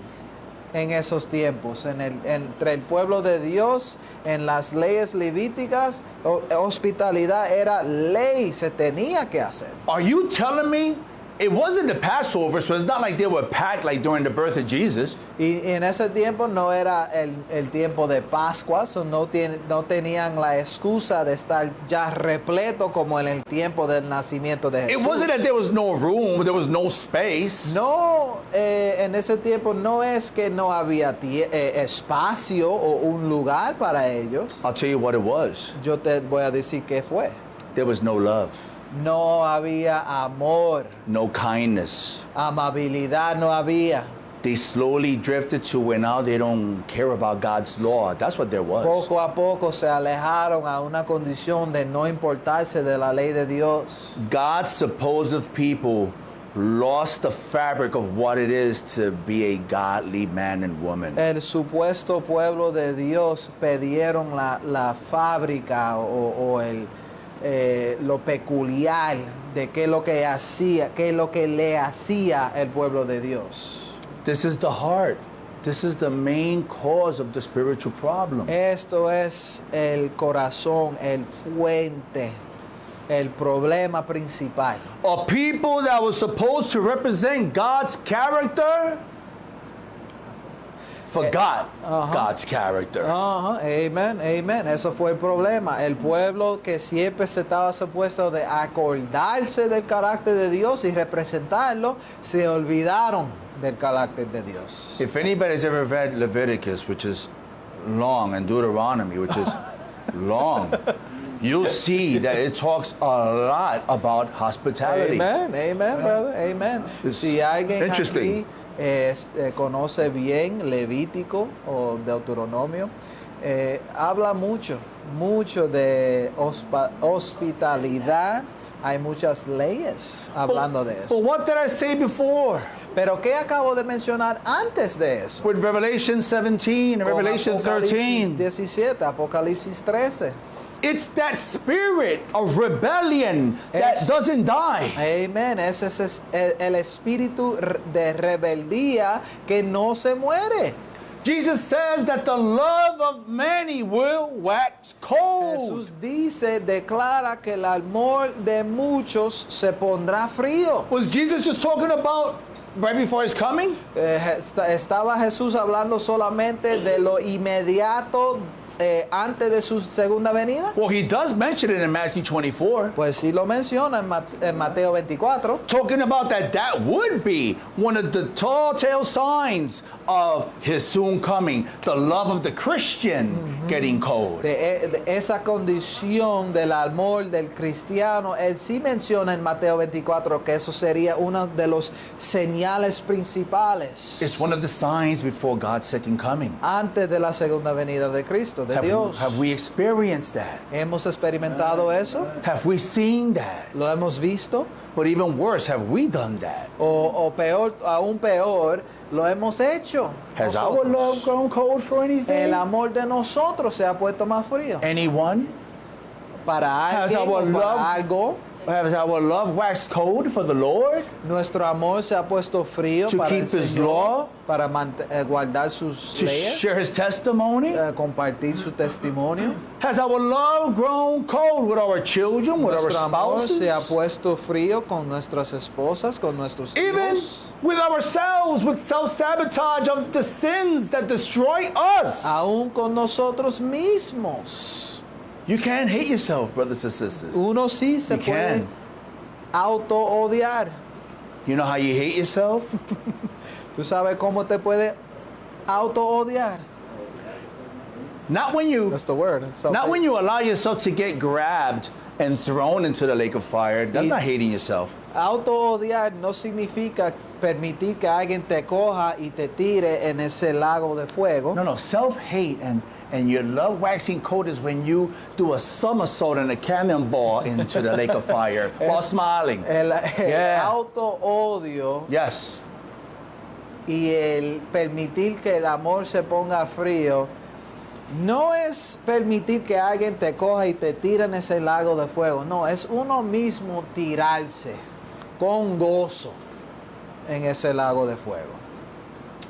en esos tiempos, entre el pueblo de Dios, en las leyes levíticas, hospitalidad era ley, se tenía que hacer. Are you telling me it wasn't the Passover, so it's not like they were packed like during the birth of Jesus? Y en ese tiempo no era el tiempo de Pascua, so no tenían la excusa de estar ya repleto como en el tiempo del nacimiento de It Jesús. wasn't that there was no room, there was no space. No, en ese tiempo no es que no había espacio o un lugar para ellos. I'll tell you what it was. Yo te voy a decir qué fue. There was no love, No había amor, no kindness. amabilidad no había. They slowly drifted to where now they don't care about God's law. That's what there was. Poco a poco se alejaron a una condición de no importarse de la ley de Dios. God's supposed people lost the fabric of what it is to be a godly man and woman. El supuesto pueblo de Dios perdieron la fábrica o lo peculiar de qué es lo que hacía, qué es lo que le hacía el pueblo de Dios. This is the heart. This is the main cause of the spiritual problem. Esto es el corazón, el fuente, el problema principal. A people that was supposed to represent God's character forgot God's character. Ajá, amen, amen. Eso fue el problema. El pueblo que siempre se estaba supuesto de acordarse del carácter de Dios y representarlo, se olvidaron del carácter de Dios. If anybody's ever read Leviticus, which is long, and Deuteronomy, which is long, you'll see that it talks a lot about hospitality. Amen, amen, brother, amen. It's Si alguien interesting. aquí conoce bien Levítico o Deuteronomio, habla mucho de hospitalidad. Hay muchas leyes hablando de But eso. what did I say before? Pero ¿qué acabo de mencionar antes de eso? With Revelation 17 and Con Revelation Apocalipsis 13. 17, Apocalipsis 13. It's that spirit of rebellion that Es- doesn't die. Amén. Ese es el espíritu de rebeldía que no se muere. Jesus says that the love of many will wax cold. Jesús dice, declara que el amor de muchos se pondrá frío. Was Jesus just talking about right before his coming? Estaba Jesús hablando solamente de lo inmediato antes de su segunda venida. Well, he does mention it in Matthew 24. Pues sí lo menciona en Mateo 24. Talking about that would be one of the tall tale signs of his soon coming, the love of the Christian getting cold. De esa condición del amor del cristiano, él sí menciona en Mateo 24 que eso sería uno de los señales principales It's one of the signs before God's second coming. antes de la segunda venida de Cristo, de Dios. Have we experienced that? ¿Hemos experimentado eso? Have we seen that? ¿Lo hemos visto? But even worse, have we done that? O peor, aún peor, lo hemos hecho. Has our nosotros. love grown cold for anything? El amor de nosotros se ha puesto más frío. Anyone? Para Has alguien our o para love- algo, Has our love waxed cold for the Lord? nuestro amor se ha puesto frío To para el keep His Señor, law? para guardar sus To leyes, share His testimony? compartir su testimonio. Has our love grown cold with our children, with our Nuestro amor spouses? se ha puesto frío con nuestras esposas, con nuestros Even hijos. with ourselves, with self-sabotage of the sins that destroy us. Aún con nosotros mismos. You can't hate yourself, brothers and sisters. Uno sí se You puede can. auto-odiar. You know how you hate yourself? ¿Tú sabes cómo te puede auto-odiar? Not when you That's the word. It's so Not when you allow yourself to get grabbed and thrown into the lake of fire. That's Y- not hating yourself. Auto-odiar no significa permitir que alguien te coja y te tire en ese lago de fuego. No, self-hate and your love waxing cold is when you do a somersault and a cannonball into the lake of fire while smiling. El Yeah. auto-odio Yes. y el permitir que el amor se ponga frío no es permitir que alguien te coja y te tire en ese lago de fuego. No, es uno mismo tirarse con gozo en ese lago de fuego.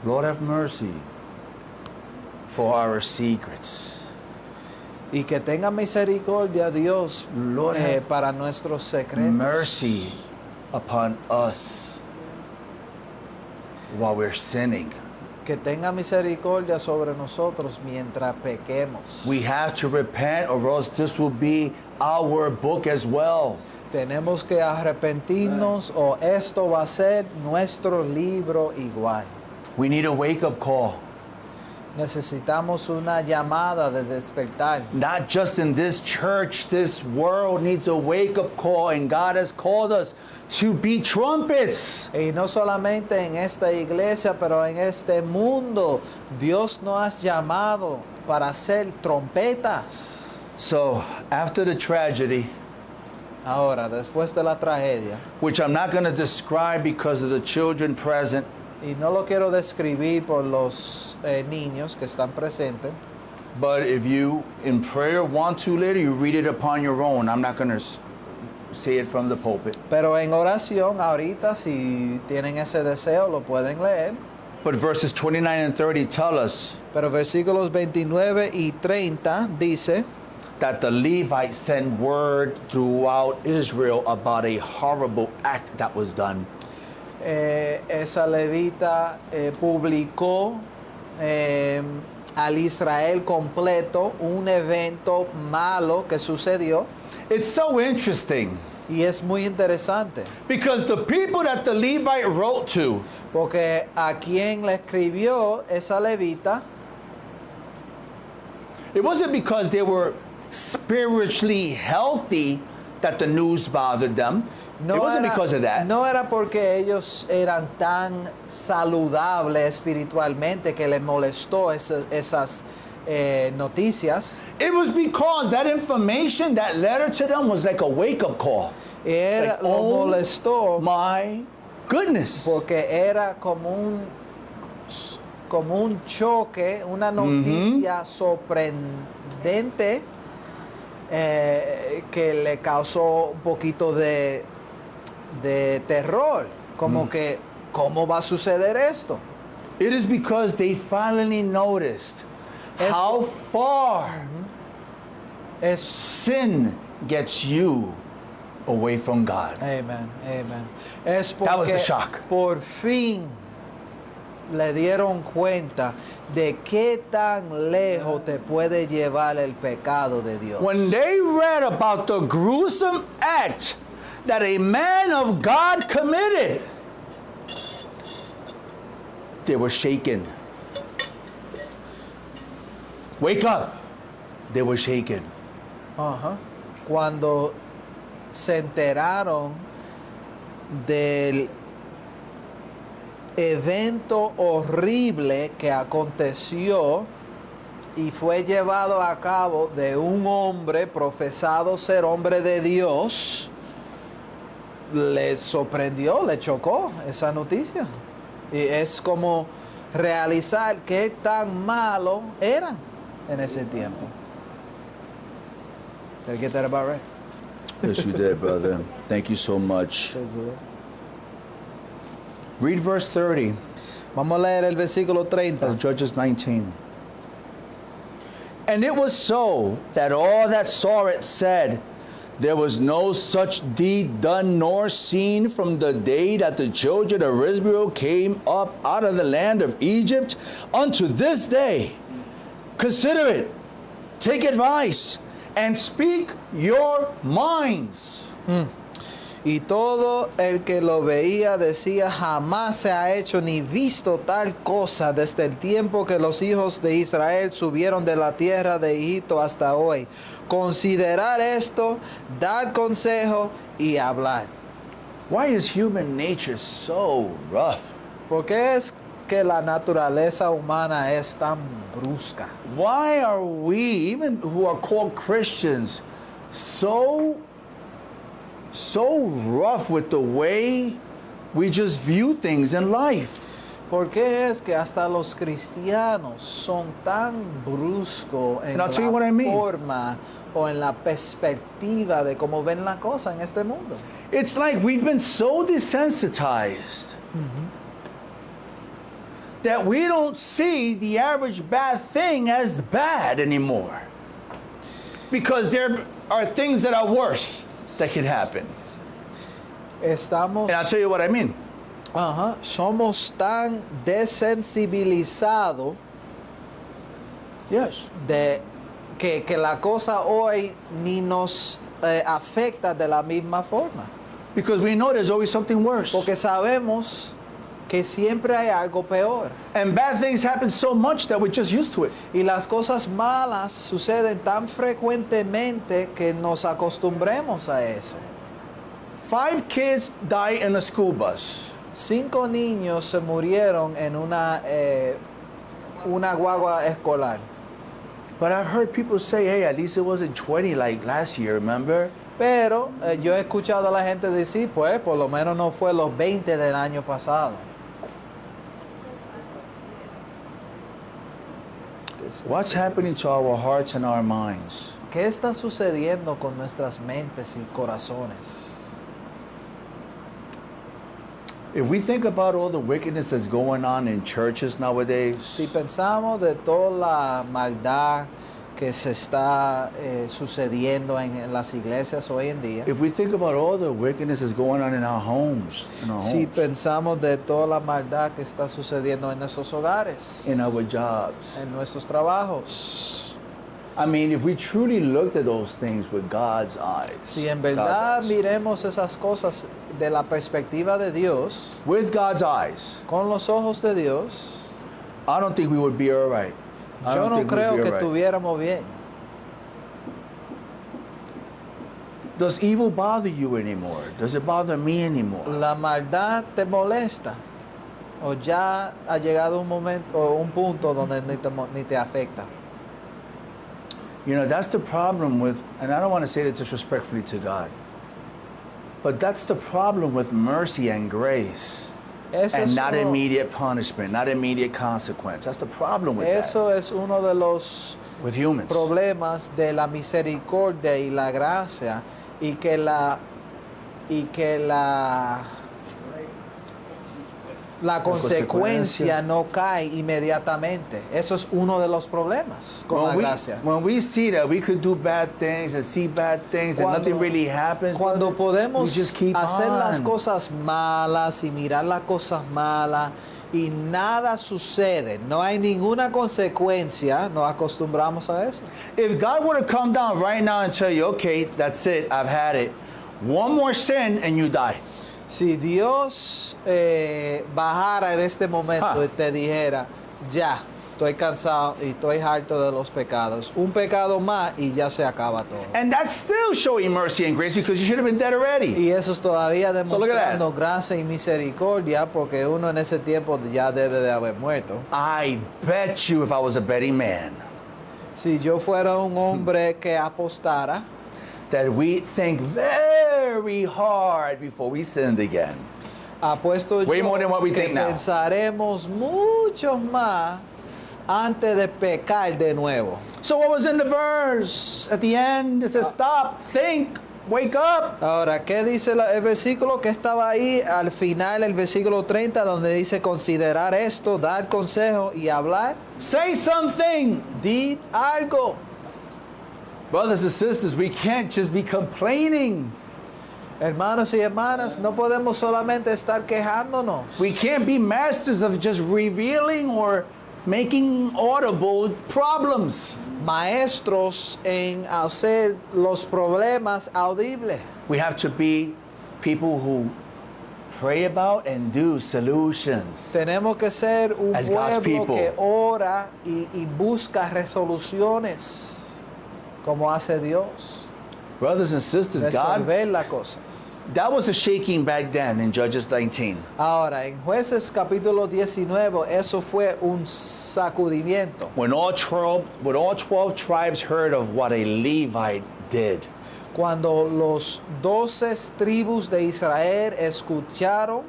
Lord have mercy for our secrets. Y que tenga misericordia Dios Lord, have para nuestros secretos. Mercy upon us while we're sinning. Que tenga misericordia sobre nosotros mientras pequemos. We have to repent or else this will be our book as well. Tenemos que arrepentirnos o esto va a ser nuestro libro igual. We need a wake-up call. Necesitamos una llamada de despertar. Not just in this church, this world needs a wake-up call, and God has called us to be trumpets. Y no solamente en esta iglesia, pero en este mundo. Dios nos ha llamado para ser trompetas. So, after the tragedy, Ahora, después de la tragedia, which I'm not going to describe because of the children present, y no lo quiero describir por los niños que están presentes, but if you, in prayer, want to later, you read it upon your own. I'm not going to say it from the pulpit. pero en oración ahorita, si tienen ese deseo, lo pueden leer. But verses 29 and 30 tell us Pero versículos 29 y 30 dice that the Levites sent word throughout Israel about a horrible act that was done. esa levita publicó al Israel completo un evento malo que sucedió It's so interesting y es muy interesante because the people that the Levite wrote to, porque a quien le escribió esa levita it wasn't because they were spiritually healthy that the news bothered them. It wasn't because of that. no era porque ellos eran tan saludables espiritualmente que les molestó esas noticias. It was because that information, that letter to them was like a wake-up call. Era, Like, lo oh molestó my goodness. porque era como un choque, una noticia sorprendente que le causó un poquito de terror, como que, ¿cómo va a suceder esto? It is because they finally noticed Es- how far Es, sin gets you away from God. amen, amen. Es That was the porque shock. por fin le dieron cuenta de qué tan lejos te puede llevar el pecado de Dios. When they read about the gruesome act that a man of God committed, they were shaken. Wake up. They were shaken. Ajá. Cuando se enteraron del evento horrible que aconteció y fue llevado a cabo de un hombre profesado ser hombre de Dios, les sorprendió, le chocó esa noticia. Y es como realizar qué tan malo eran en ese tiempo. Did I get that about right? Yes, you did, brother. Thank you so much. Read verse 30 Vamos a leer el versículo 30. of Judges 19. And it was so that all that saw it said, there was no such deed done nor seen from the day that the children of Israel came up out of the land of Egypt unto this day. Consider it, take advice, and speak your minds. Y todo el que lo veía decía, jamás se ha hecho ni visto tal cosa desde el tiempo que los hijos de Israel subieron de la tierra de Egipto hasta hoy. Considerar esto, dar consejo y hablar. Why is human nature so rough? ¿Por qué es que la naturaleza humana es tan brusca? Why are we, even who are called Christians, so rough with the way we just view things in life? ¿Por qué es que hasta los cristianos son tan bruscos en And I'll la tell you what I mean. forma o en la perspectiva de cómo ven la cosa en este mundo? It's like we've been so desensitized that we don't see the average bad thing as bad anymore. Because there are things that are worse that can happen. Estamos, And I'll tell you what I mean. ajá, somos tan desensibilizados Yes. de que la cosa hoy ni nos afecta de la misma forma. Because we know there's always something worse. Porque sabemos que siempre hay algo peor. And bad things happen so much that we're just used to it. Y las cosas malas suceden tan frecuentemente que nos acostumbremos a eso. 5 kids die in a school bus. 5 niños se murieron en una guagua escolar. But I've heard people say, hey, at least it wasn't 20 like last year, remember? Pero yo he escuchado a la gente decir, pues, por lo menos no fue los 20 del año pasado. What's happening to our hearts and our minds? ¿Qué está sucediendo con nuestras mentes y corazones? If we think about all the wickedness that's going on in churches nowadays, Si pensamos de toda la maldad que se está sucediendo en las iglesias hoy en día, if we think about all the wickedness that's going on in our homes, si pensamos de toda la maldad que está sucediendo en nuestros hogares, in our jobs, en nuestros trabajos, I mean, if we truly looked at those things with God's eyes, si en verdad God's eyes, miremos esas cosas de la perspectiva de Dios, with God's eyes, con los ojos de Dios, I don't think we would be all right. I yo don't no think we'd creo be que all right. estuviéramos bien. Does evil bother you anymore? Does it bother me anymore? La maldad te molesta o ya ha llegado un momento o un punto donde ni te afecta. You know, that's the problem with, and I don't want to say that disrespectfully to God, but that's the problem with mercy and grace. Eso And es not uno- immediate punishment, not immediate consequence. That's the problem with Eso es uno de los that, with humans. problemas de la misericordia y la gracia y que la consecuencia no cae inmediatamente. Eso es uno de los problemas con la gracia. When we see that we could do bad things and see bad things and nothing really happens, Cuando brother, podemos we just keep hacer las on. cosas malas y mirar las cosas malas y nada sucede, no hay ninguna consecuencia, nos acostumbramos a eso. If God were to come down right now and tell you, okay, that's it, I've had it, one more sin and you die. Si Dios bajara en este momento y te dijera, ya, estoy cansado y estoy harto de los pecados, un pecado más y ya se acaba todo. And that's still showing mercy and grace because you should have been dead already. Y eso es todavía So look at that. demostrando gracia y misericordia porque uno en ese tiempo ya debe de haber muerto. I bet you if I was a betting man, Si yo fuera un hombre que apostara, that we think very hard before we sinned again. apuesto Way yo more than what we que think now. pensaremos mucho más antes de pecar de nuevo. So what was in the verse at the end? It says, stop, think, wake up. Ahora, ¿qué dice el versículo que estaba ahí al final, el versículo 30, donde dice considerar esto, dar consejo y hablar? Say something. Di algo. Brothers and sisters, we can't just be complaining. Hermanos y hermanas, no podemos solamente estar quejándonos. We can't be masters of just revealing or making audible problems. Maestros en hacer los problemas audibles. We have to be people who pray about and do solutions. Tenemos que ser un As God's pueblo people. que ora y busca resoluciones como hace Dios. Brothers and sisters, God, Resolver las cosas. that was a shaking back then in Judges 19. Ahora, en Jueces capítulo 19, eso fue un sacudimiento. When all 12 tribes heard of what a Levite did. Cuando los 12 tribus de Israel escucharon,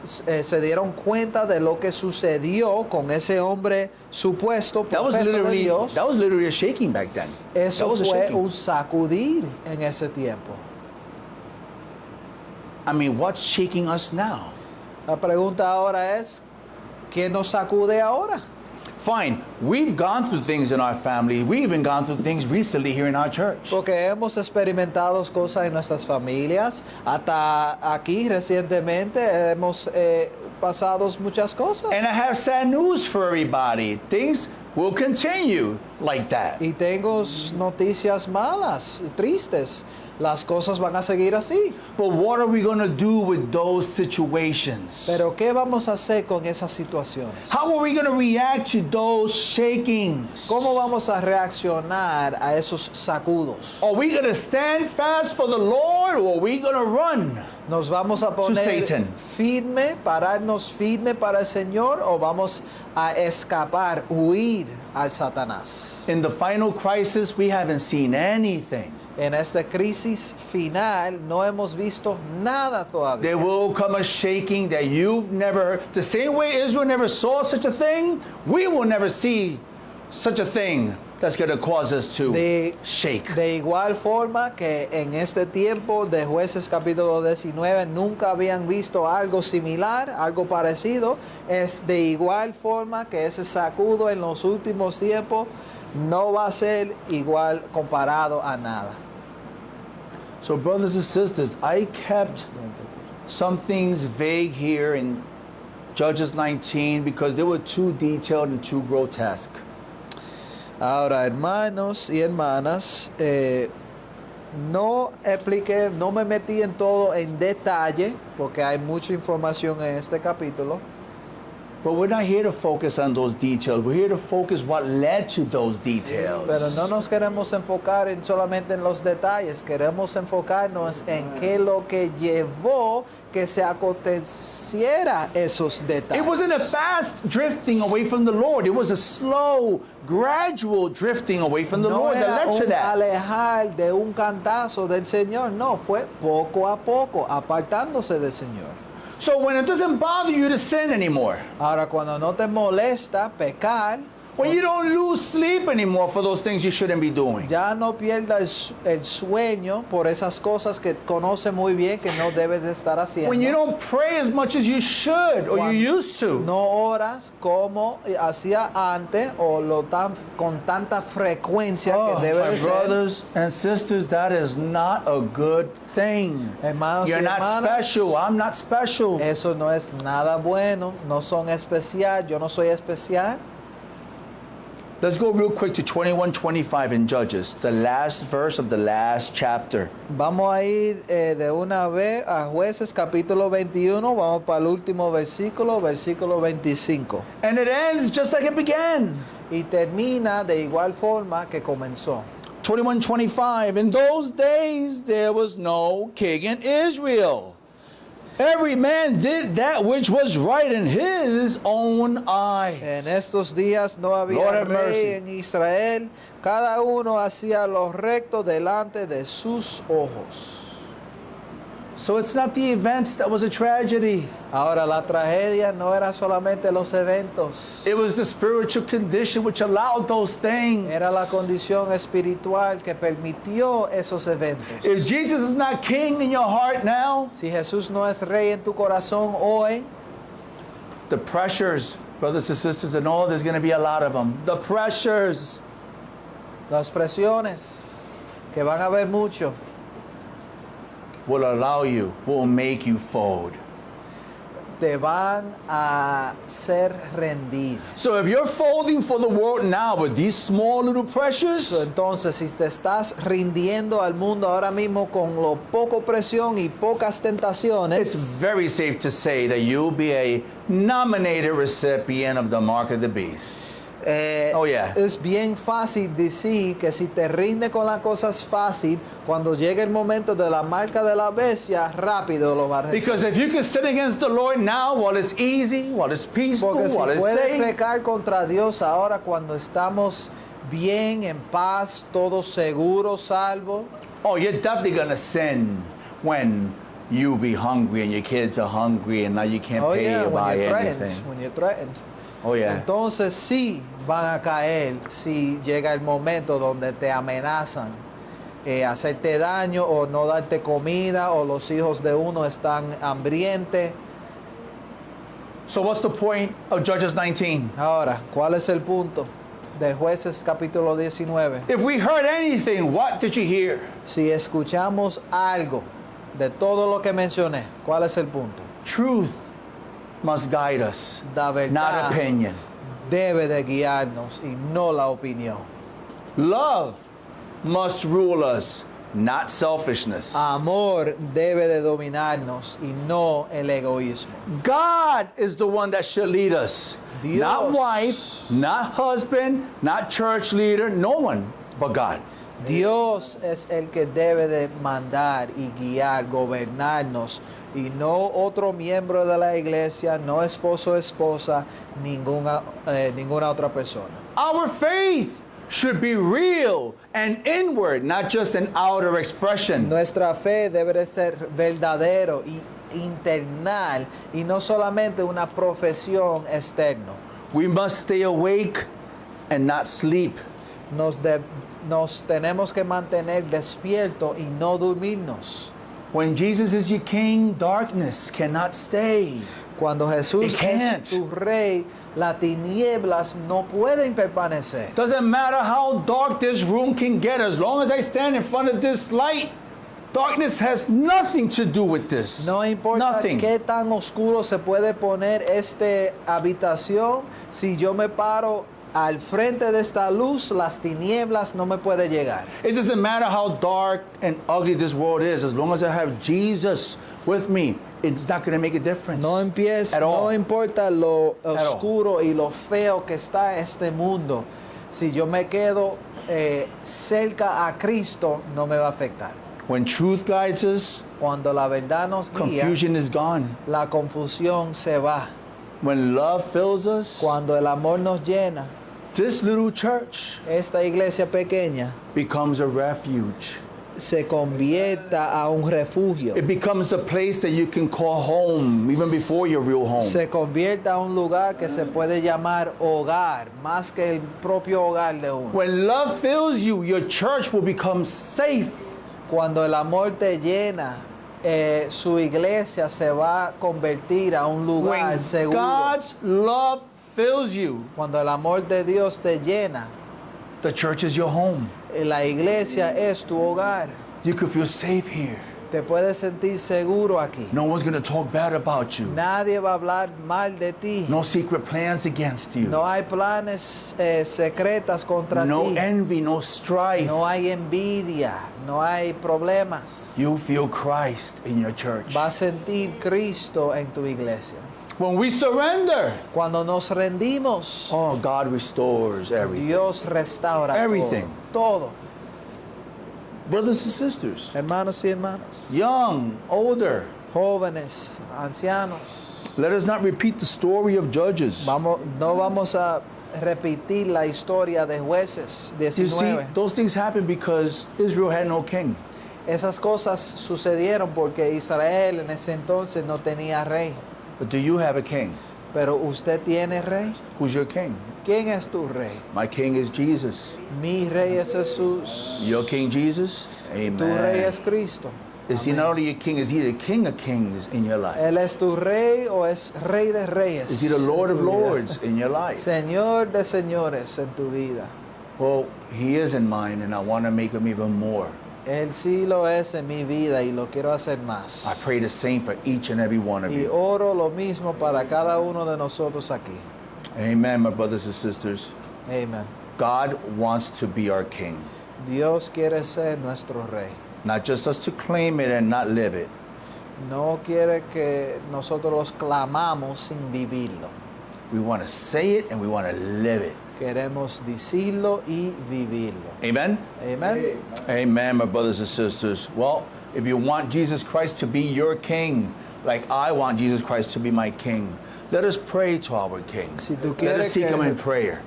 se dieron cuenta de lo que sucedió con ese hombre supuesto That was profeta de Dios. literally a shaking back then. That Eso was a fue shaking. un sacudir en ese tiempo. I mean, what's shaking us now? La pregunta ahora es, ¿qué nos sacude ahora? Fine, we've gone through things in our family. We've even gone through things recently here in our church. Porque hemos experimentado cosas en nuestras familias, hasta aquí recientemente hemos pasado muchas cosas. And I have sad news for everybody. Things will continue like that. Y tengo noticias malas, tristes. Las cosas van a seguir así. But what are we going to do with those situations? Pero ¿qué vamos a hacer con esas situaciones? How are we going to react to those shakings? ¿Cómo vamos a reaccionar a esos sacudos? Are we going to stand fast for the Lord or are we going to run? ¿Nos vamos a poner Satan. firme, pararnos firme para el Señor o vamos a escapar, huir al Satanás? In the final crisis, we haven't seen anything. En esta crisis final no hemos visto nada todavía. There will come a shaking that you've never, the same way Israel never saw such a thing, we will never see such a thing that's going to cause us to De- shake. De igual forma que en este tiempo de Jueces capítulo 19 nunca habían visto algo similar, algo parecido, es de igual forma que ese sacudo en los últimos tiempos no va a ser igual comparado a nada. So, brothers and sisters, I kept some things vague here in Judges 19 because they were too detailed and too grotesque. Ahora, hermanos y hermanas, no expliqué, no me metí en todo en detalle, porque hay mucha información en este capítulo. But we're not here to focus on those details. We're here to focus what led to those details. Pero no nos queremos enfocar en solamente en los detalles, queremos enfocarnos en qué lo que llevó que se aconteciera esos detalles. It wasn't a fast drifting away from the Lord. It was a slow, gradual drifting away from the No Lord that era led to un that. alejar de un cantazo del Señor, no, fue poco a poco, apartándose del Señor. So when it doesn't bother you to sin anymore, Ahora, cuando no te molesta pecar, when you don't lose sleep anymore for those things you shouldn't be doing, ya no pierda el sueño por esas cosas que conoce muy bien que no debes de estar haciendo. when you don't pray as much as you should or Cuando you used to, no oras como hacía antes o con tanta frecuencia oh, que debe my de ser. brothers and sisters, that is not a good thing. Hermanos You're y not hermanas, special. I'm not special. Eso no es nada bueno, no son especial, yo no soy especial. Let's go real quick to 21:25 in Judges, the last verse of the last chapter. Vamos a ir de una vez a Jueces capítulo 21, vamos para el último versículo, versículo 25. And it ends just like it began. Y termina de igual forma que comenzó. 21:25. In those days there was no king in Israel. Every man did that which was right in his own eyes. En estos días no había Lord have mercy. rey en Israel, cada uno hacía lo recto delante de sus ojos. So it's not the events that was a tragedy. Ahora la tragedia no era solamente los eventos, It was the spiritual condition which allowed those things. era la condición espiritual que permitió esos eventos. If Jesus is not king in your heart now, Si Jesús no es rey en tu corazón hoy, the pressures, brothers and sisters, and all, there's going to be a lot of them. The pressures las presiones, que van a haber mucho, will make you fold. te van a hacer rendir. So if you're folding for the world now with these small little pressures, Entonces, si te estás rindiendo al mundo ahora mismo con lo poco presión y pocas it's tentaciones, very safe to say that you'll be a nominated recipient of the mark of the beast. Oh, yeah. es bien fácil decir que si te rinde con las cosas fácil, cuando llegue el momento de la marca de la bestia, rápido lo vas a recibir. Because if you can sin against the Lord now while it's easy, while it's peaceful, Porque si while it's puedes safe, pecar contra Dios ahora cuando estamos bien, en paz, todos seguros, salvos, oh, you're definitely going to sin when you be hungry and your kids are hungry and now you can't oh pay yeah, or buy when you're threatened, anything. when you're threatened. Oh, yeah. Entonces sí van a caer si llega el momento donde te amenazan hacerte daño o no darte comida o los hijos de uno están hambrientos. So what's the point of Judges 19? Ahora, ¿cuál es el punto de Jueces capítulo 19? If we heard anything, what did you hear? Si escuchamos algo de todo lo que mencioné, ¿cuál es el punto? Truth must guide us, La verdad not opinion. debe de guiarnos y no la opinión. Love must rule us, not selfishness. Amor debe de dominarnos y no el egoísmo. God is the one that should lead us. Dios. Not wife, not husband, not church leader, no one but God. Dios es el que debe de mandar y guiar, gobernarnos y no otro miembro de la iglesia, no esposo o esposa, ninguna otra persona. Our faith should be real and inward, not just an outer expression. Nuestra fe debe de ser verdadero y internal y no solamente una profesión externa. We must stay awake and not sleep. nos tenemos que mantener despiertos y no dormirnos. When Jesus is your king, darkness cannot stay. Cuando Jesús It can't. es tu rey, las tinieblas no pueden permanecer. Doesn't matter how dark this room can get, as long as I stand in front of this light, darkness has nothing to do with this. No importa Nothing. qué tan oscuro se puede poner esta habitación, si yo me paro al frente de esta luz, las tinieblas no me pueden llegar. It doesn't matter how dark and ugly this world is, as long as I have Jesus with me, it's not going to make a difference. No At all. no importa lo all. oscuro y lo feo que está este mundo, si yo me quedo cerca a Cristo, no me va a afectar. When truth guides us, Cuando la verdad nos guía, confusion is gone. la confusión se va. When love fills us, Cuando el amor nos llena, this little church esta iglesia pequeña becomes a refuge. se convierta a un refugio. It becomes a place that you can call home even before your real home. Se convierta a un lugar que se puede llamar hogar, más que el propio hogar de uno. When love fills you, your church will become safe. Cuando el amor te llena, su iglesia se va a convertir a un lugar When seguro. God's love fills you, Cuando el amor de Dios te llena, the church is your home. la iglesia es tu hogar. You can feel safe here. Te puedes sentir seguro aquí. No one's going to talk bad about you. Nadie va a hablar mal de ti. No secret plans against you. No hay planes secretas contra No ti. envy, no strife. No hay envidia. No hay problemas. You feel Christ in your church. Vas a sentir Cristo en tu iglesia. When we surrender, Cuando nos rendimos, oh, God restores everything. Dios restaura Everything. todo. Brothers and sisters, Hermanos y hermanas, young, older, jóvenes, ancianos, let us not repeat the story of Judges. no vamos a repetir la historia de Jueces You see, 19. those things happened because Israel had no king. Esas cosas sucedieron porque Israel en ese entonces no tenía rey. But do you have a king? Pero usted tiene rey. Who's your king? ¿Quién es tu rey? My king is Jesus. Mi rey es Jesús. Your king Jesus? Tu rey es Amen. Cristo. Is he not only your king, is he the king of kings in your life? Él es tu rey o es rey de reyes. Is he the Lord of en tu vida? lords in your life? Señor de señores en tu vida. Well, he is in mine, and I want to make him even more. Él sí lo es en mi vida y lo quiero hacer I más. pray the same for each and every one of Y you. oro lo mismo para cada uno de nosotros aquí. Amen, my brothers and sisters. Amen. God wants to be our king, Dios quiere ser nuestro rey. not just us to claim it and not live it. No quiere que nosotros los clamamos sin vivirlo. We want to say it and we want to live it. Queremos decirlo y vivirlo. Amen? Amen. Amen, my brothers and sisters. Well, if you want Jesus Christ to be your king, like I want Jesus Christ to be my king, let us pray to our king. Si tú Let quieres us seek que- him in prayer.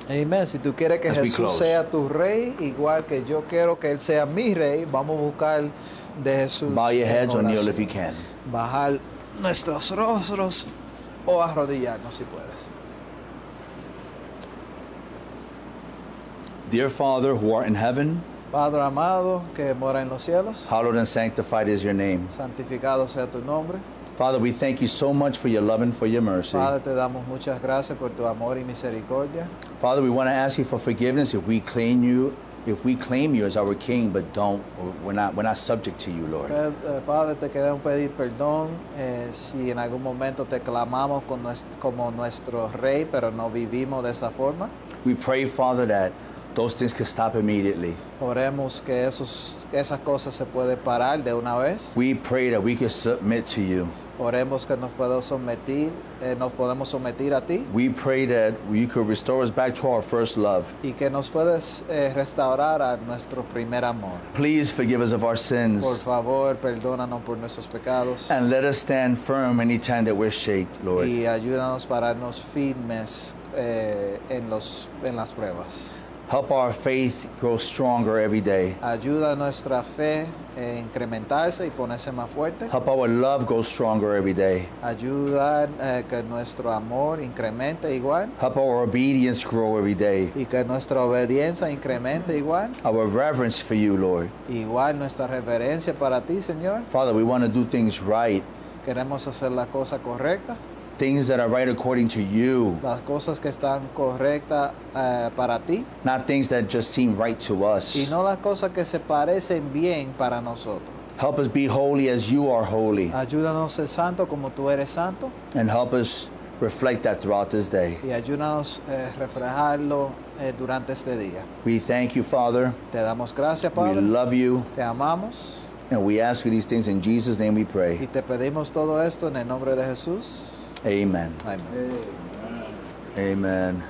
Amen. Si tú quieres que As we Jesús close. sea tu rey, igual que yo quiero que Él sea mi rey, vamos a buscar de Jesús. Bow your heads or en kneel oración. if you can. Bajar nuestros rostros o arrodillarnos si puedes. Dear Father who art in heaven, Padre amado que mora en los cielos, hallowed and sanctified is your name. santificado sea tu nombre. Father, we thank you so much for your love and for your mercy. Padre, te damos muchas gracias por tu amor y misericordia. Father, we want to ask you for forgiveness if we claim you as our king, but don't, or we're not subject to you, Lord. Padre, te queremos pedir perdón si en algún momento te clamamos como nuestro rey, pero no vivimos de esa forma. We pray, Father, that those things can stop immediately. Oremos que esas cosas se pueden parar de una vez. We pray that we can submit to you. Oremos que nos podemos someter a ti We pray that you could restore us back to our first love. y que nos puedes restaurar a nuestro primer amor. Please forgive us of our Por sins favor, perdónanos por nuestros pecados and let us stand firm anytime that we're shaken, Lord. y ayúdanos para pararnos firmes en las pruebas. Help our faith grow stronger every day. Ayuda a nuestra fe a incrementarse y ponerse más fuerte. Help our love grow stronger every day. Ayuda que nuestro amor incremente igual Help our obedience grow every day. y que nuestra obediencia incremente igual. Our reverence for you, Lord. Igual nuestra reverencia para ti, Señor. Father, we want to do things right, Queremos hacer la cosa correcta, things that are right according to you, las cosas que están correctas para ti not things that just seem right to us. y no las cosas que se parecen bien para nosotros. Help us be holy as you are holy, Ayúdanos a ser santo como tú eres santo and help us reflect that throughout this day. y ayúdanos a reflejarlo durante este día. We thank you, Father. Te damos gracias, We Padre. love you, Te amamos and we ask you these things in Jesus' name we y pray. te pedimos todo esto en el nombre de Jesús. Amen. Amén. Amen.